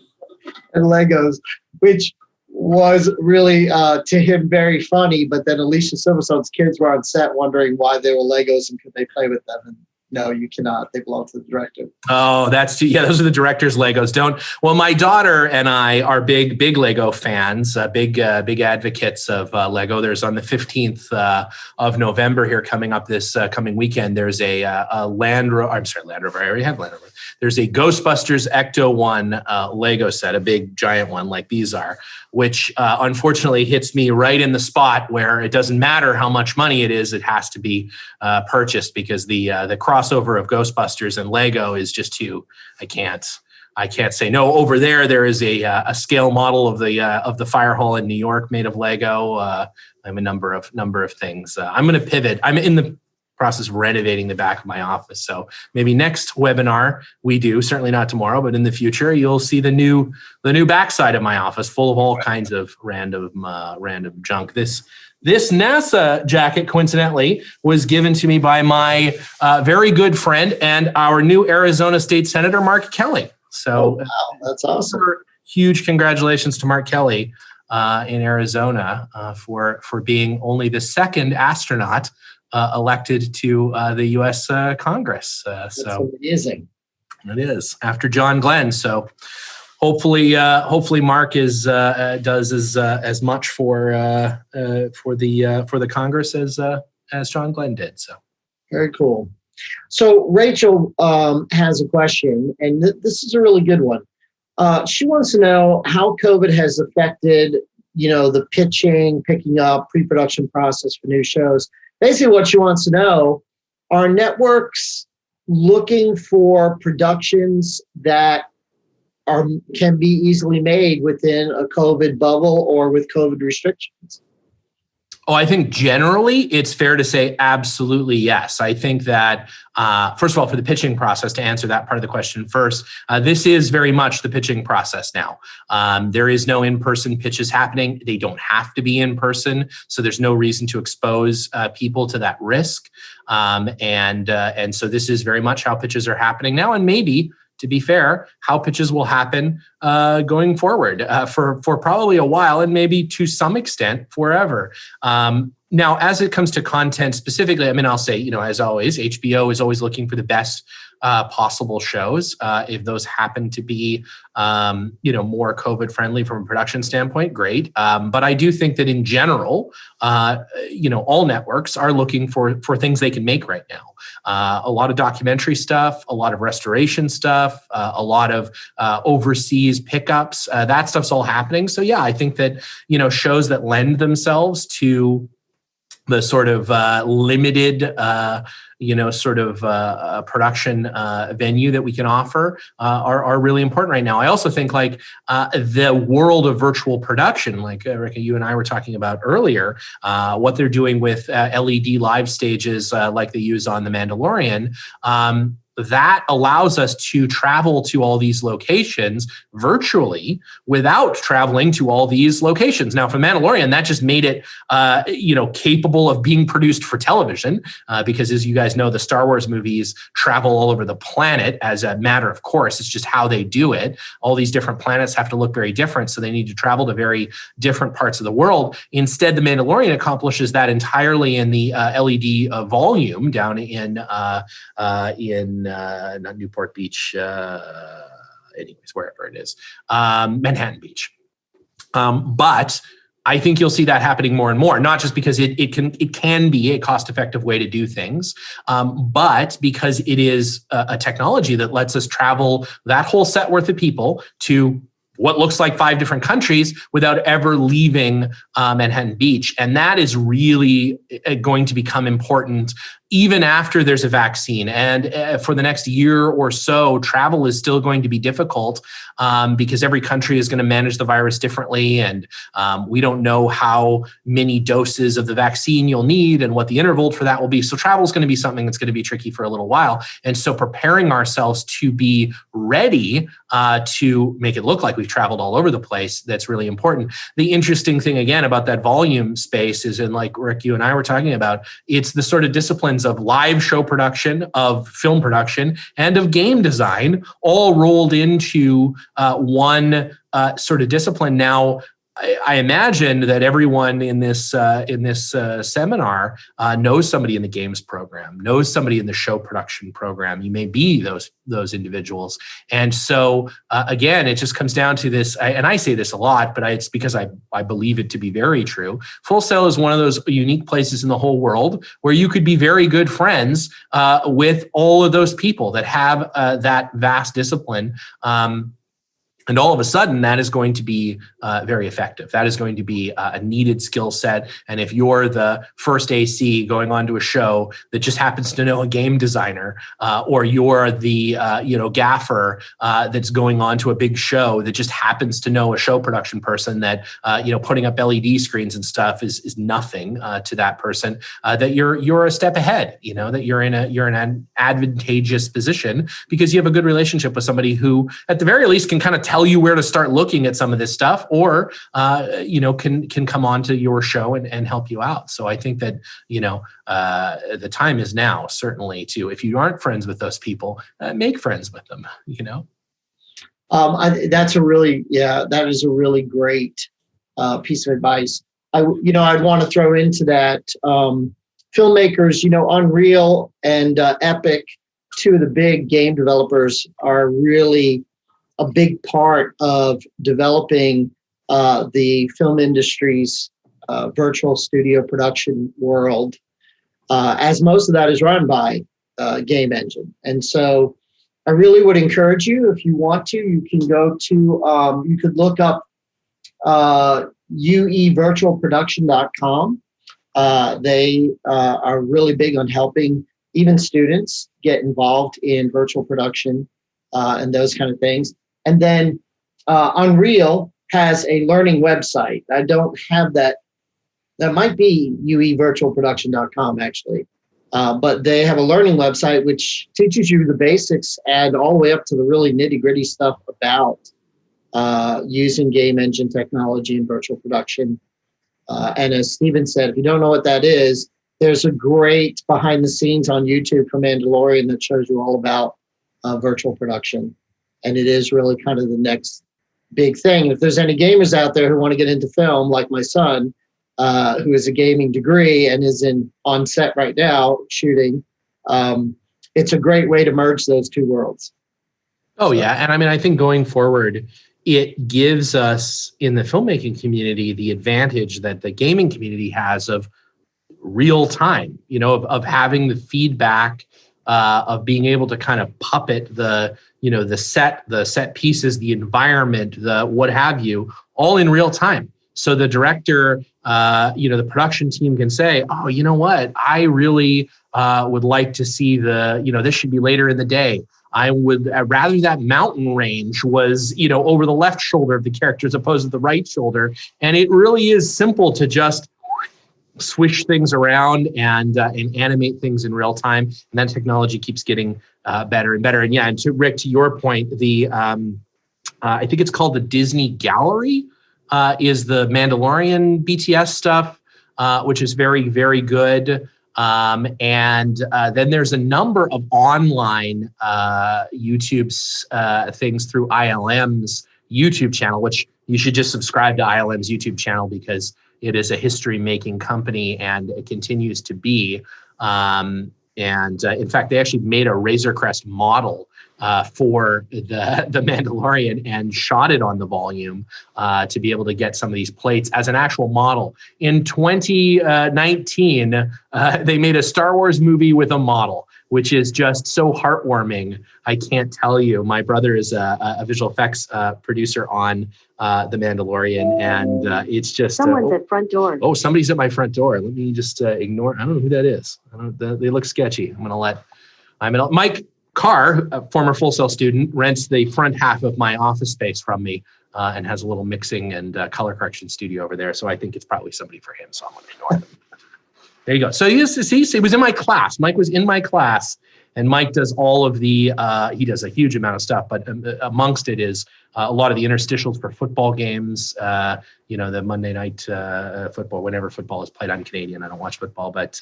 And Legos, which was really to him very funny. But then Alicia Silverstone's kids were on set wondering why they were Legos and could they play with them. And no, you cannot. They belong to the director. Oh, those are the director's Legos. Well, my daughter and I are big Lego fans, big advocates of Lego. There's on the 15th of November here coming up this coming weekend. There's a Land Rover. I already have Land Rover. There's a Ghostbusters Ecto 1 Lego set, a big giant one like these are, which unfortunately hits me right in the spot where it doesn't matter how much money it is, it has to be purchased, because the crossover of Ghostbusters and Lego is just too. I can't say no. Over there is a scale model of the fire hall in New York made of Lego. I have a number of things. I'm going to pivot. I'm in the process of renovating the back of my office. So maybe next webinar we do, certainly not tomorrow, but in the future, you'll see the new backside of my office full of all kinds of random junk. This NASA jacket, coincidentally, was given to me by my very good friend and our new Arizona State Senator, Mark Kelly. So wow, that's awesome. Huge congratulations to Mark Kelly in Arizona for being only the second astronaut elected to the U.S. Congress. That's amazing. It is, after John Glenn. So hopefully Mark does as much for the Congress as John Glenn did. So very cool. So Rachel has a question, and this is a really good one. She wants to know how COVID has affected, the picking up, pre-production process for new shows. Basically, what she wants to know, are networks looking for productions that can be easily made within a COVID bubble or with COVID restrictions? Oh, I think generally it's fair to say absolutely yes. I think that, first of all, for the pitching process, to answer that part of the question first, this is very much the pitching process now. There is no in-person pitches happening. They don't have to be in person, so there's no reason to expose people to that risk. And so this is very much how pitches are happening now, and maybe, to be fair, how pitches will happen going forward for probably a while, and maybe to some extent forever. Now, as it comes to content specifically, I'll say, as always, HBO is always looking for the best possible shows. If those happen to be, more COVID friendly from a production standpoint, great. But I do think that in general, all networks are looking for things they can make right now. A lot of documentary stuff, a lot of restoration stuff, a lot of overseas pickups. That stuff's all happening. So yeah, I think that, shows that lend themselves to the sort of limited, production venue that we can offer are really important right now. I also think the world of virtual production, like Rick, you and I were talking about earlier, what they're doing with LED live stages like they use on The Mandalorian, that allows us to travel to all these locations virtually without traveling to all these locations. Now, for Mandalorian, that just made it, capable of being produced for television, because as you guys know, the Star Wars movies travel all over the planet as a matter of course. It's just how they do it. All these different planets have to look very different, so they need to travel to very different parts of the world. Instead, The Mandalorian accomplishes that entirely in the LED volume down in not Newport Beach, anyways, wherever it is, Manhattan Beach. But I think you'll see that happening more and more, not just because it can be a cost-effective way to do things, but because it is a technology that lets us travel that whole set worth of people to what looks like 5 different countries without ever leaving Manhattan Beach. And that is really going to become important even after there's a vaccine. And for the next year or so, travel is still going to be difficult because every country is going to manage the virus differently. And we don't know how many doses of the vaccine you'll need and what the interval for that will be. So travel is going to be something that's going to be tricky for a little while. And so preparing ourselves to be ready to make it look like we've traveled all over the place, that's really important. The interesting thing, again, about that volume space is, and like Rick, you and I were talking about, it's the sort of disciplines of live show production, of film production, and of game design all rolled into one sort of discipline. Now, I imagine that everyone in this seminar knows somebody in the games program, knows somebody in the show production program. You may be those individuals, and so again, it just comes down to this. And I say this a lot, but it's because I believe it to be very true. Full Sail is one of those unique places in the whole world where you could be very good friends with all of those people that have that vast discipline. And all of a sudden, that is going to be very effective. That is going to be a needed skill set. And if you're the first AC going on to a show that just happens to know a game designer, or you're the gaffer that's going on to a big show that just happens to know a show production person that putting up LED screens and stuff is nothing to that person, that you're a step ahead. That you're in an advantageous position because you have a good relationship with somebody who, at the very least, can kind of tell you where to start looking at some of this stuff, or can come on to your show and help you out. So I think that the time is now, certainly, to, if you aren't friends with those people, make friends with them. That is a really great piece of advice. I'd want to throw into that filmmakers, Unreal and Epic, two of the big game developers, are really a big part of developing the film industry's virtual studio production world, as most of that is run by Game Engine. And so I really would encourage you, if you want to, you can go to, you could look up uevirtualproduction.com. They are really big on helping even students get involved in virtual production and those kind of things. And then Unreal has a learning website. I don't have that. That might be uevirtualproduction.com actually. But they have a learning website which teaches you the basics and all the way up to the really nitty-gritty stuff about using game engine technology in virtual production. And as Stephen said, if you don't know what that is, there's a great behind the scenes on YouTube for Mandalorian that shows you all about virtual production. And it is really kind of the next big thing. If there's any gamers out there who want to get into film, like my son, who has a gaming degree and is on set right now shooting, it's a great way to merge those two worlds. Oh, yeah. And I mean, I think going forward, it gives us in the filmmaking community the advantage that the gaming community has of real time, of having the feedback, of being able to kind of puppet the set pieces, the environment, the what have you, all in real time. So the director, the production team can say, oh, you know what? I really would like to see this should be later in the day. I would rather that mountain range was, over the left shoulder of the character as opposed to the right shoulder. And it really is simple to just swish things around and animate things in real time. And then technology keeps getting better and better. And yeah, and to Rick, to your point, I think it's called the Disney Gallery. Is the Mandalorian BTS stuff, which is very, very good. And then there's a number of online YouTube's things through ILM's YouTube channel, which you should just subscribe to ILM's YouTube channel because it is a history-making company and it continues to be. And in fact, they actually made a Razor Crest model for the Mandalorian and shot it on the volume to be able to get some of these plates as an actual model. In 2019, they made a Star Wars movie with a model, which is just so heartwarming. I can't tell you. My brother is a visual effects producer on The Mandalorian, and it's just... Someone's at front door. Oh, somebody's at my front door. Let me just ignore. I don't know who that is. They look sketchy. Mike Carr, a former Full Sail student, rents the front half of my office space from me and has a little mixing and color correction studio over there. So I think it's probably somebody for him. So I'm going to ignore them. There you go. So he was in my class. Mike was in my class, and Mike does all of he does a huge amount of stuff, but amongst it is a lot of the interstitials for football games, the Monday night football, whenever football is played. I'm Canadian. I don't watch football, but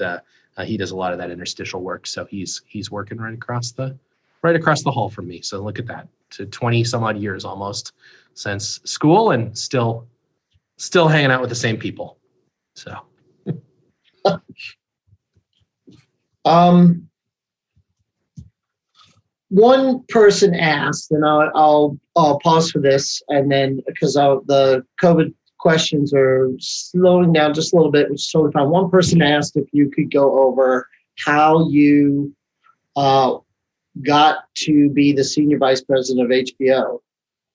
he does a lot of that interstitial work. So he's working right across the hall from me. So look at that, to 20 some odd years almost since school, and still hanging out with the same people. So. One person asked, and I'll pause for this, and then because the COVID questions are slowing down just a little bit, which is totally fine. One person asked if you could go over how you got to be the senior vice president of HBO.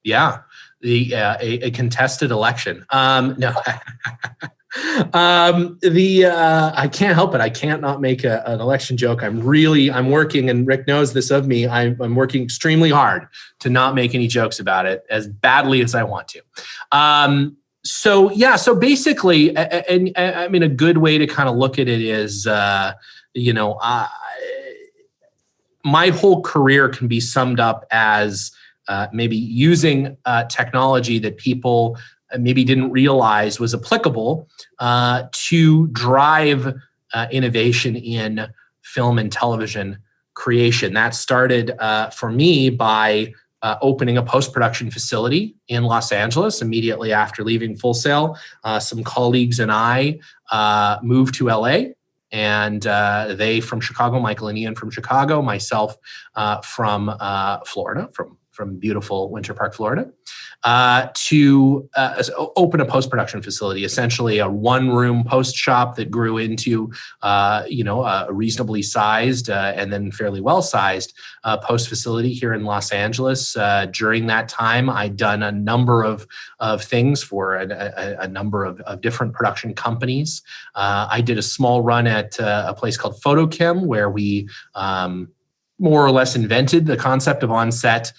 Yeah, a contested election. No. I can't help it. I can't not make an election joke. I'm working, and Rick knows this of me. I'm working extremely hard to not make any jokes about it as badly as I want to. So basically, and I mean, a good way to kind of look at it is, my whole career can be summed up as maybe using technology that people maybe didn't realize was applicable to drive innovation in film and television creation. That started for me by opening a post-production facility in Los Angeles immediately after leaving Full Sail. Some colleagues and I moved to LA, and they from Chicago, Michael and Ian from Chicago, myself from Florida, from from beautiful Winter Park, Florida, to open a post-production facility, essentially a one-room post shop that grew into, a reasonably sized and then fairly well-sized post facility here in Los Angeles. During that time, I'd done a number of things for a number of different production companies. I did a small run at a place called Photochem, where we more or less invented the concept of on-set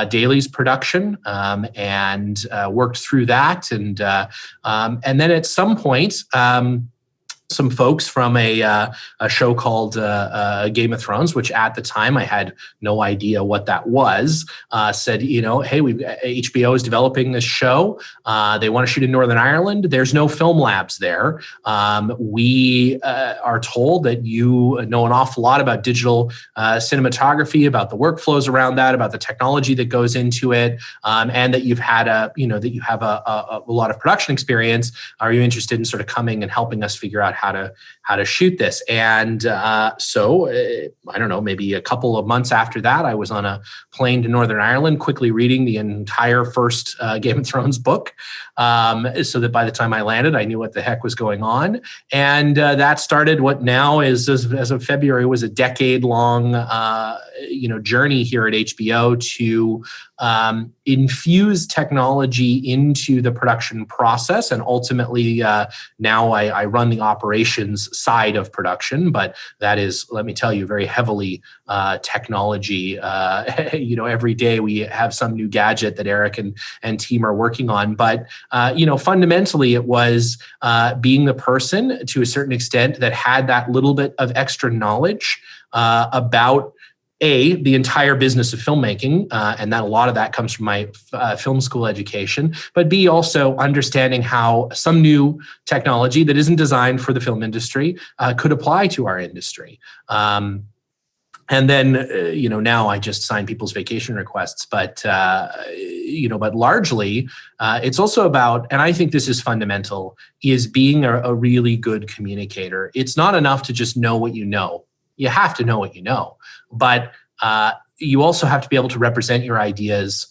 dailies production, and worked through that. And then at some point, some folks from a show called Game of Thrones, which at the time I had no idea what that was, said, hey, HBO is developing this show. They want to shoot in Northern Ireland. There's no film labs there. We are told that you know an awful lot about digital cinematography, about the workflows around that, about the technology that goes into it, and that you've had a lot of production experience. Are you interested in sort of coming and helping us figure out how to shoot this? And so I don't know, maybe a couple of months after that, I was on a plane to Northern Ireland, quickly reading the entire first Game of Thrones book, so that by the time I landed, I knew what the heck was going on. And that started what now is, as of February, was a decade-long journey here at HBO to infuse technology into the production process. And ultimately, now I run the operations side of production, but that is, let me tell you, very heavily technology. Every day we have some new gadget that Eric and team are working on. But, fundamentally, it was being the person to a certain extent that had that little bit of extra knowledge about the entire business of filmmaking, and that a lot of that comes from my film school education, but B, also understanding how some new technology that isn't designed for the film industry could apply to our industry. And then, now I just sign people's vacation requests, but largely it's also about, and I think this is fundamental, is being a really good communicator. It's not enough to just know what you know. You have to know what you know, but you also have to be able to represent your ideas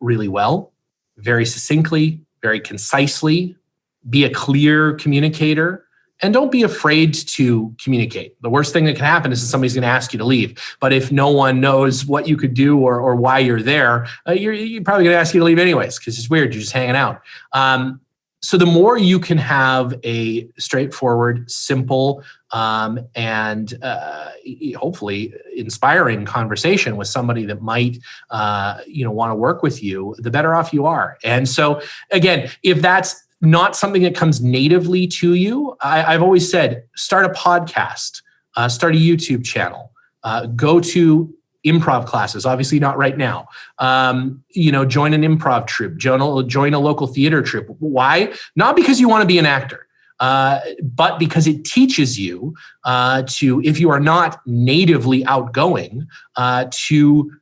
really well, very succinctly, very concisely, be a clear communicator, and don't be afraid to communicate. The worst thing that can happen is that somebody's going to ask you to leave. But if no one knows what you could do or why you're there, you're probably going to ask you to leave anyways, because it's weird. You're just hanging out. So the more you can have a straightforward, simple, and hopefully inspiring conversation with somebody that might, want to work with you, the better off you are. And so, again, if that's not something that comes natively to you, I've always said, start a podcast, start a YouTube channel, go to improv classes, obviously not right now. Join an improv troupe, join a local theater troupe. Why? Not because you want to be an actor, but because it teaches you to, if you are not natively outgoing, to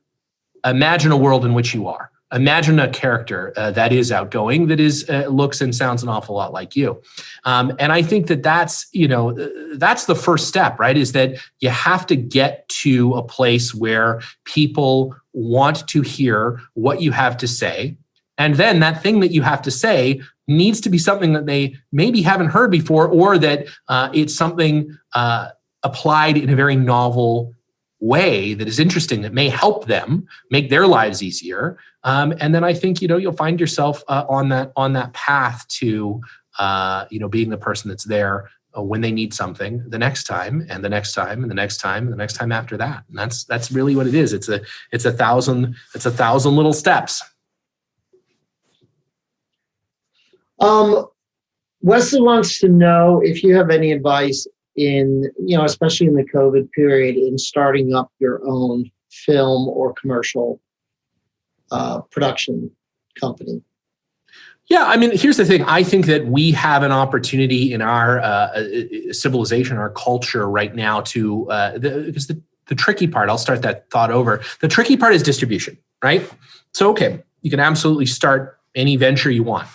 imagine a world in which you are. Imagine a character that is outgoing, that is looks and sounds an awful lot like you. And I think that's the first step, right? Is that you have to get to a place where people want to hear what you have to say. And then that thing that you have to say needs to be something that they maybe haven't heard before, or that it's something applied in a very novel way that is interesting, that may help them make their lives easier. And then I think, you'll find yourself on that path to, being the person that's there when they need something the next time, and the next time, and the next time, and the next time after that. And that's really what it is. It's a thousand little steps. Wesley wants to know if you have any advice in, especially in the COVID period, in starting up your own film or commercial production company. Yeah, I mean, here's the thing. I think that we have an opportunity in our civilization, our culture right now to, because the tricky part, I'll start that thought over. The tricky part is distribution, right? So, okay, you can absolutely start any venture you want,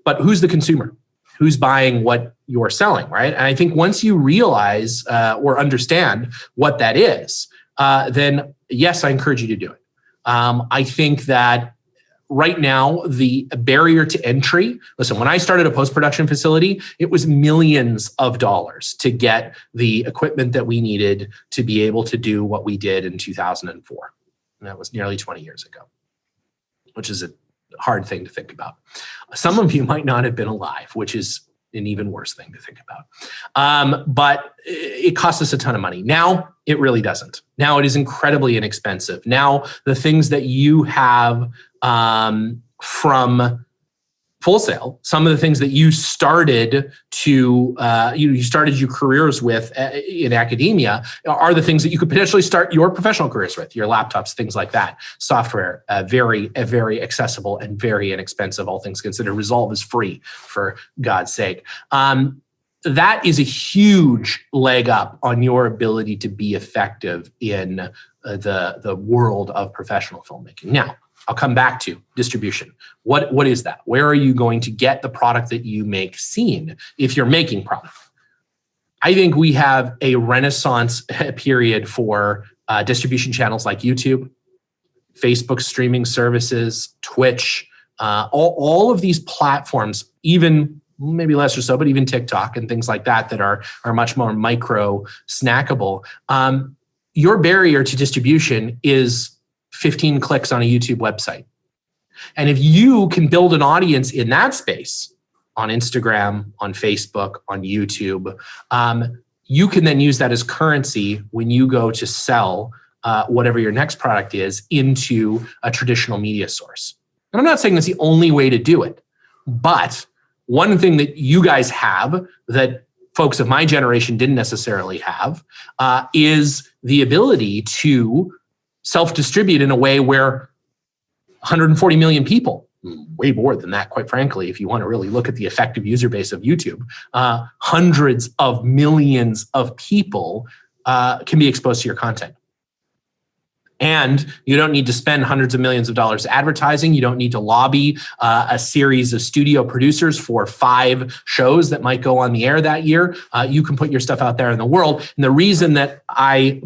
but who's the consumer? Who's buying what you're selling, right? And I think once you realize or understand what that is, then yes, I encourage you to do it. I think that right now, the barrier to entry, listen, when I started a post-production facility, it was millions of dollars to get the equipment that we needed to be able to do what we did in 2004. And that was nearly 20 years ago, which is a hard thing to think about. Some of you might not have been alive, which is an even worse thing to think about. But it costs us a ton of money. Now, it really doesn't. Now, it is incredibly inexpensive. Now, the things that you have from Full Sail, some of the things that you started to, you started your careers with in academia are the things that you could potentially start your professional careers with, your laptops, things like that. Software, very accessible and very inexpensive, all things considered. Resolve is free, for God's sake. That is a huge leg up on your ability to be effective in the world of professional filmmaking. Now, I'll come back to distribution. What is that? Where are you going to get the product that you make seen if you're making product? I think we have a renaissance period for distribution channels like YouTube, Facebook streaming services, Twitch, all of these platforms, even maybe less or so, but even TikTok and things like that are much more micro snackable. Your barrier to distribution is 15 clicks on a YouTube website. And if you can build an audience in that space, on Instagram, on Facebook, on YouTube, you can then use that as currency when you go to sell whatever your next product is into a traditional media source. And I'm not saying that's the only way to do it, but one thing that you guys have that folks of my generation didn't necessarily have is the ability to self-distribute in a way where 140 million people, way more than that, quite frankly, if you want to really look at the effective user base of YouTube, hundreds of millions of people can be exposed to your content. And you don't need to spend hundreds of millions of dollars advertising. You don't need to lobby a series of studio producers for 5 shows that might go on the air that year. You can put your stuff out there in the world. And the reason that I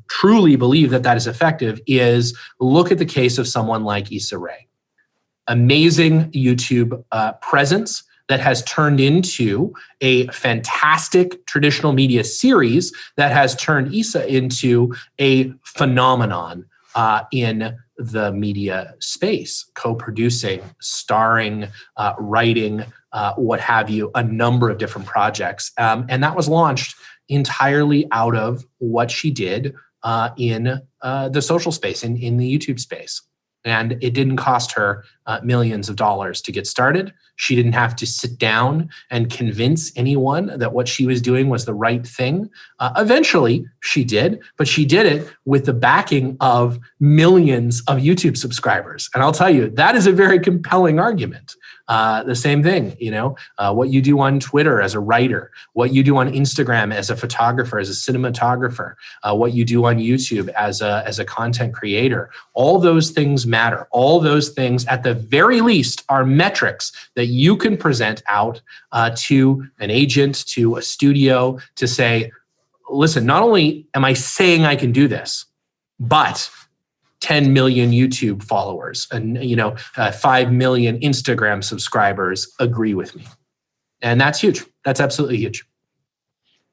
truly believe that is effective is look at the case of someone like Issa Rae. Amazing YouTube presence that has turned into a fantastic traditional media series that has turned Issa into a phenomenon in the media space, co-producing, starring, writing, what have you, a number of different projects. And that was launched entirely out of what she did in the social space, in the YouTube space. And it didn't cost her millions of dollars to get started. She didn't have to sit down and convince anyone that what she was doing was the right thing. Eventually, she did, but she did it with the backing of millions of YouTube subscribers. And I'll tell you, that is a very compelling argument. The same thing, what you do on Twitter as a writer, what you do on Instagram as a photographer, as a cinematographer, what you do on YouTube as a content creator. All those things matter. All those things, at the very least, are metrics that you can present out to an agent, to a studio, to say, listen, not only am I saying I can do this, but 10 million YouTube followers and 5 million Instagram subscribers agree with me. And that's huge. That's absolutely huge.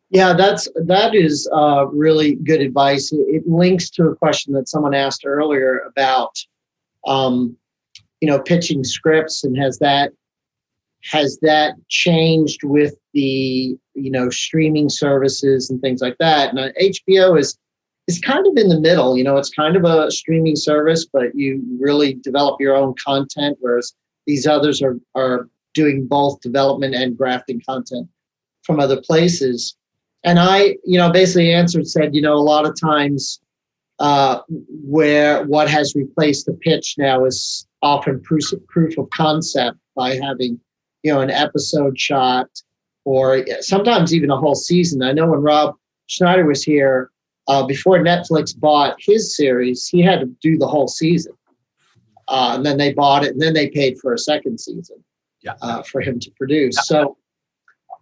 Yeah, that is really good advice. It links to a question that someone asked earlier about pitching scripts, and has that changed with the streaming services and things like that. And HBO is kind of in the middle. It's kind of a streaming service, but you really develop your own content, whereas these others are doing both development and grafting content from other places. And I basically said a lot of times where what has replaced the pitch now is often proof of concept by having an episode shot, or sometimes even a whole season. I know when Rob Schneider was here, before Netflix bought his series, he had to do the whole season. And then they bought it, and then they paid for a second season for him to produce. Yeah. So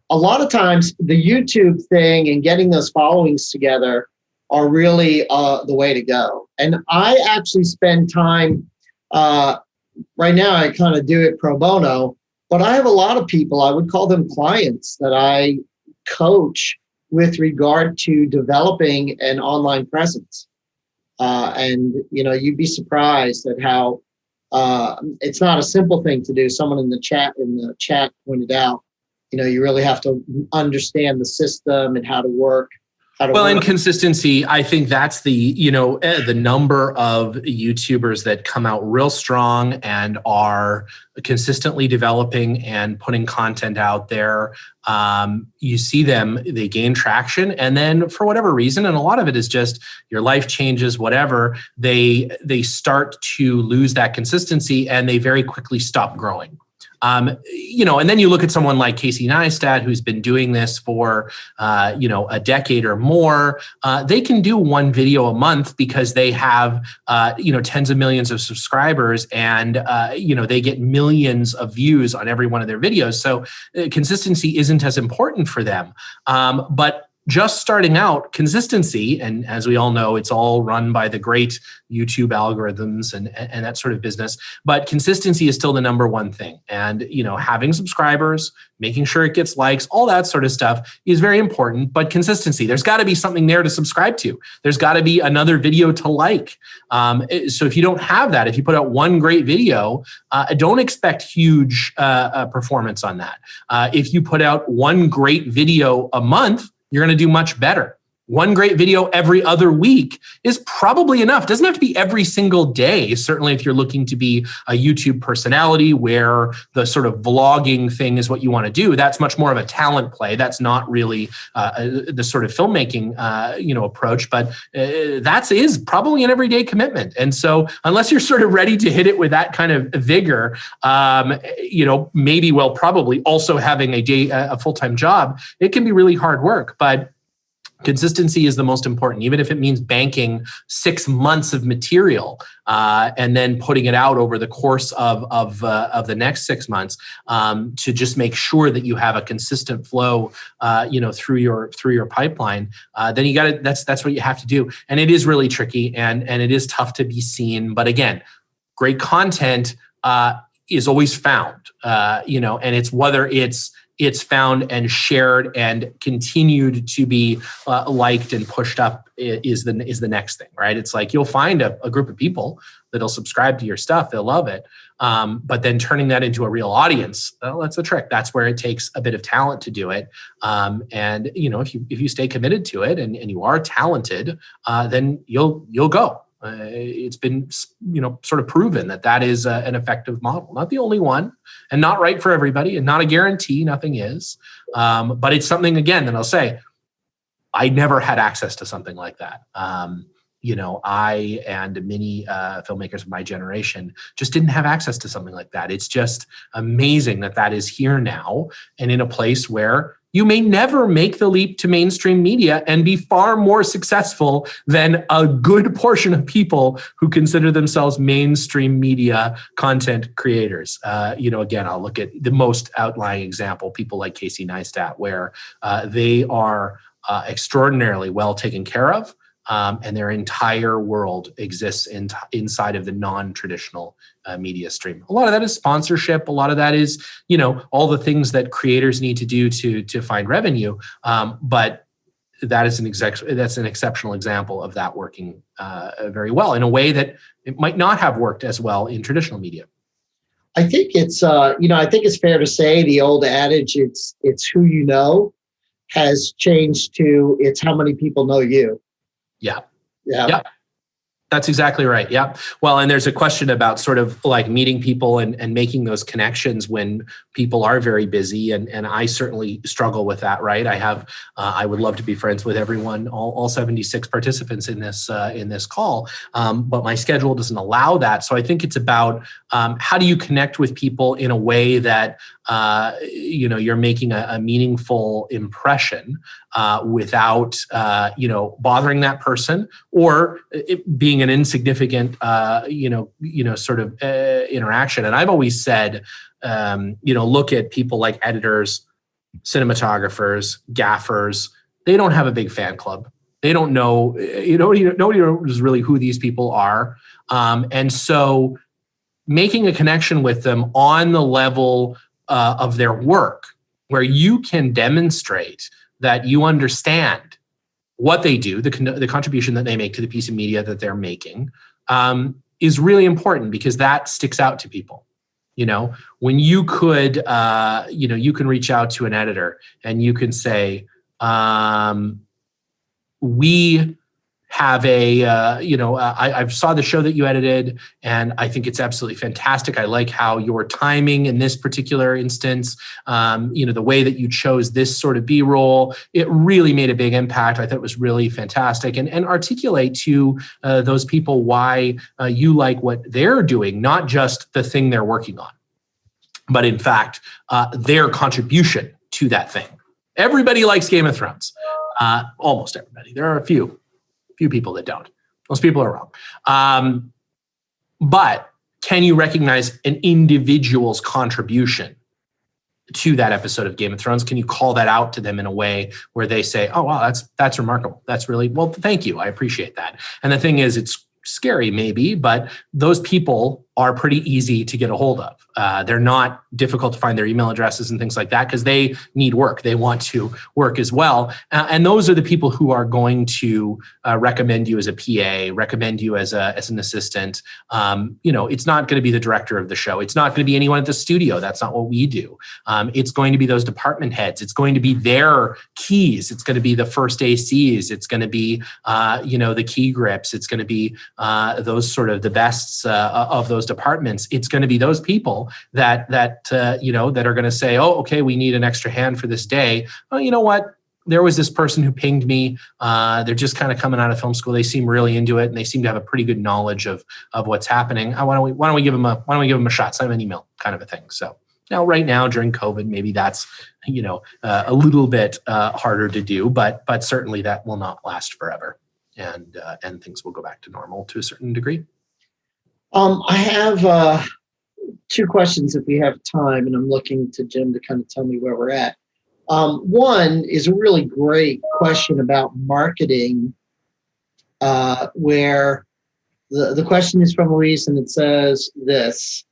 a lot of times the YouTube thing and getting those followings together really the way to go. And I actually spend time, right now I kind of do it pro bono, but I have a lot of people, I would call them clients, that I coach with regard to developing an online presence. And you'd be surprised at how it's not a simple thing to do. Someone in the chat pointed out, you really have to understand the system and how to work. And consistency, I think that's the number of YouTubers that come out real strong and are consistently developing and putting content out there. You see them, they gain traction, and then for whatever reason, and a lot of it is just your life changes, whatever, they start to lose that consistency and they very quickly stop growing. And then you look at someone like Casey Neistat, who's been doing this for, a decade or more. They can do one video a month because they have, tens of millions of subscribers, and, they get millions of views on every one of their videos. So consistency isn't as important for them. But just starting out, consistency, and as we all know, it's all run by the great YouTube algorithms and that sort of business, but consistency is still the number one thing. And, having subscribers, making sure it gets likes, all that sort of stuff is very important, but consistency, there's got to be something there to subscribe to. There's got to be another video to like. So if you don't have that, if you put out one great video, don't expect huge performance on that. If you put out one great video a month, you're going to do much better. One great video every other week is probably enough. Doesn't have to be every single day. Certainly if you're looking to be a YouTube personality where the sort of vlogging thing is what you want to do, that's much more of a talent play. That's not really the sort of filmmaking approach, but that is probably an everyday commitment. And so unless you're sort of ready to hit it with that kind of vigor, maybe while probably also having a full-time job, it can be really hard work. But consistency is the most important, even if it means banking 6 months of material and then putting it out over the course of the next 6 months to just make sure that you have a consistent flow, through your pipeline. Then you got to. That's what you have to do, and it is really tricky and it is tough to be seen. But again, great content is always found, and it's whether it's found and shared and continued to be liked and pushed up is the next thing, right? It's like you'll find a group of people that'll subscribe to your stuff, they'll love it, but then turning that into a real audience, well, that's the trick. That's where it takes a bit of talent to do it. And if you stay committed to it and you are talented, then you'll go. It's been, sort of proven that is an effective model. Not the only one, and not right for everybody, and not a guarantee. Nothing is, but it's something again that I'll say. I never had access to something like that. I and many filmmakers of my generation just didn't have access to something like that. It's just amazing that is here now, and in a place where you may never make the leap to mainstream media and be far more successful than a good portion of people who consider themselves mainstream media content creators. Again, I'll look at the most outlying example, people like Casey Neistat, where they are extraordinarily well taken care of. And their entire world exists inside of the non-traditional media stream. A lot of that is sponsorship. A lot of that is, all the things that creators need to do to find revenue. But that is that's an exceptional example of that working very well in a way that it might not have worked as well in traditional media. I think it's fair to say the old adage, it's who you know, has changed to it's how many people know you. Yeah. That's exactly right. Yeah. Well, and there's a question about sort of like meeting people and making those connections when people are very busy. And I certainly struggle with that, right? I would love to be friends with everyone, all 76 participants in this call. But my schedule doesn't allow that. So I think it's about how do you connect with people in a way that, you're making a meaningful impression without, bothering that person or it being an insignificant, sort of interaction. And I've always said, look at people like editors, cinematographers, gaffers. They don't have a big fan club. They don't know, nobody knows really who these people are. And so making a connection with them on the level of their work, where you can demonstrate that you understand what they do, the contribution that they make to the piece of media that they're making, is really important, because that sticks out to people. When you could, you can reach out to an editor and you can say, we have I saw the show that you edited, and I think it's absolutely fantastic. I like how your timing in this particular instance, the way that you chose this sort of B-roll, it really made a big impact. I thought it was really fantastic, and articulate to those people why you like what they're doing, not just the thing they're working on, but in fact, their contribution to that thing. Everybody likes Game of Thrones. Almost everybody. There are a few people that don't. Most people are wrong. But can you recognize an individual's contribution to that episode of Game of Thrones? Can you call that out to them in a way where they say, oh, wow, that's remarkable. That's really, well, thank you. I appreciate that. And the thing is, it's scary maybe, but those people are pretty easy to get a hold of. They're not difficult to find their email addresses and things like that, because they need work. They want to work as well. And those are the people who are going to recommend you as a PA, recommend you as an assistant. It's not going to be the director of the show. It's not going to be anyone at the studio. That's not what we do. It's going to be those department heads. It's going to be their keys. It's going to be the first ACs. It's going to be, the key grips. It's going to be those sort of the bests of those departments. It's going to be those people that are going to say, oh, okay, we need an extra hand for this day. Oh, you know what? There was this person who pinged me. They're just kind of coming out of film school. They seem really into it, and they seem to have a pretty good knowledge of what's happening. Why don't we give them a shot? Send them an email, kind of a thing. So now, right now during COVID, maybe that's a little bit harder to do, but certainly that will not last forever, and things will go back to normal to a certain degree. I have two questions if we have time, and I'm looking to Jim to kind of tell me where we're at. One is a really great question about marketing, where the question is from Luis, and it says this.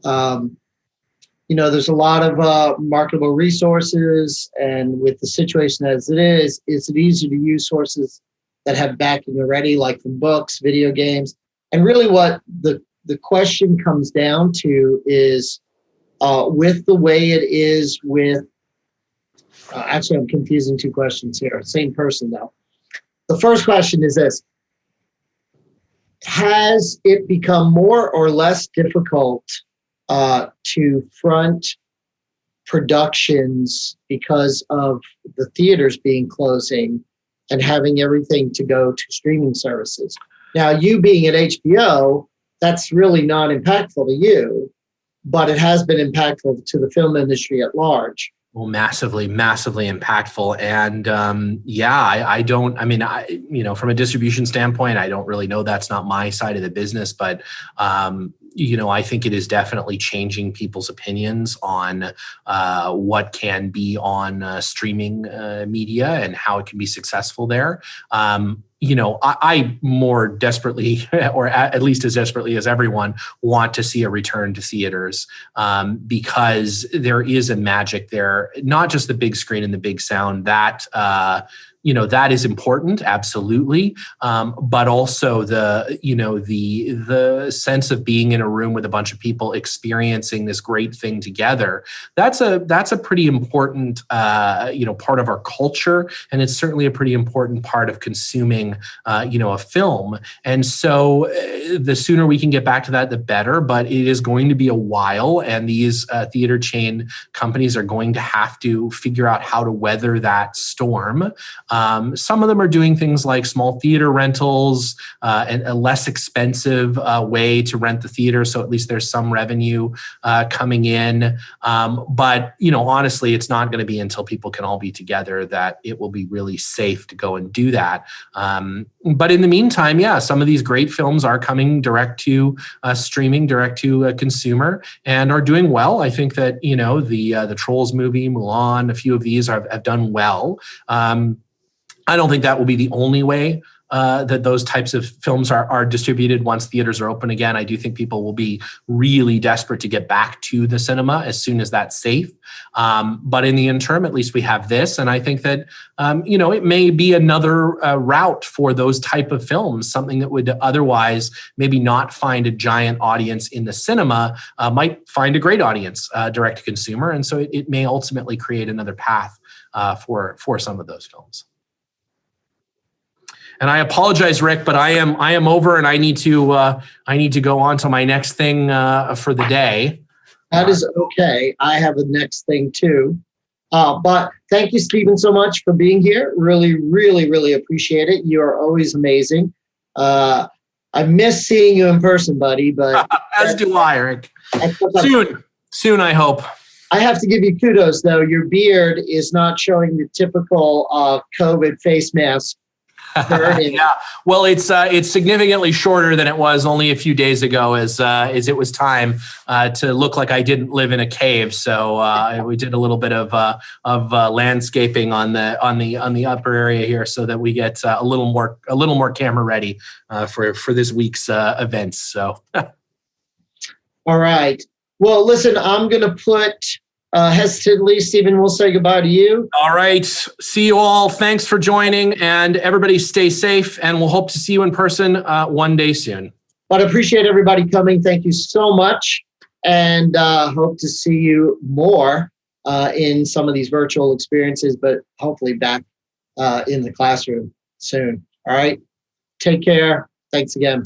There's a lot of marketable resources, and with the situation as it is it easier to use sources that have backing already, like from books, video games? And really what the question comes down to is with the way it is with, actually I'm confusing two questions here, same person though. The first question is this: has it become more or less difficult to front productions because of the theaters being closing and having everything to go to streaming services? Now, you being at HBO, that's really not impactful to you, but it has been impactful to the film industry at large. Well, massively impactful. And from a distribution standpoint, I don't really know. That's not my side of the business, but I think it is definitely changing people's opinions on what can be on streaming media and how it can be successful there. I more desperately, or at least as desperately as everyone, want to see a return to theaters because there is a magic there, not just the big screen and the big sound that that is important, absolutely. But also the sense of being in a room with a bunch of people experiencing this great thing together. That's a pretty important, part of our culture. And it's certainly a pretty important part of consuming, a film. And so the sooner we can get back to that, the better, but it is going to be a while. And these theater chain companies are going to have to figure out how to weather that storm. Some of them are doing things like small theater rentals and a less expensive way to rent the theater. So at least there's some revenue coming in. But, honestly, it's not going to be until people can all be together that it will be really safe to go and do that. But in the meantime, some of these great films are coming direct to streaming, direct to consumer, and are doing well. I think that, the Trolls movie, Mulan, a few of these have done well. I don't think that will be the only way that those types of films are distributed once theaters are open again. I do think people will be really desperate to get back to the cinema as soon as that's safe. But in the interim, at least we have this. And I think that, it may be another route for those type of films, something that would otherwise maybe not find a giant audience in the cinema, might find a great audience direct to consumer. And so it may ultimately create another path for some of those films. And I apologize, Rick, but I am over, and I need to go on to my next thing for the day. That is okay. I have a next thing too. But thank you, Stephen, so much for being here. Really, really, really appreciate it. You are always amazing. I miss seeing you in person, buddy. But as do I, Rick. Soon, I hope. I have to give you kudos, though. Your beard is not showing the typical COVID face mask. Yeah, well, it's significantly shorter than it was only a few days ago, as it was time to look like I didn't live in a cave. So we did a little bit of landscaping on the upper area here, so that we get a little more camera ready for this week's events. So, all right. Well, listen, I'm gonna put. Hesitantly, Stephen, we'll say goodbye to you. All right. See you all. Thanks for joining, and everybody stay safe, and we'll hope to see you in person one day soon. But I appreciate everybody coming. Thank you so much, and hope to see you more in some of these virtual experiences, but hopefully back in the classroom soon. All right. Take care. Thanks again.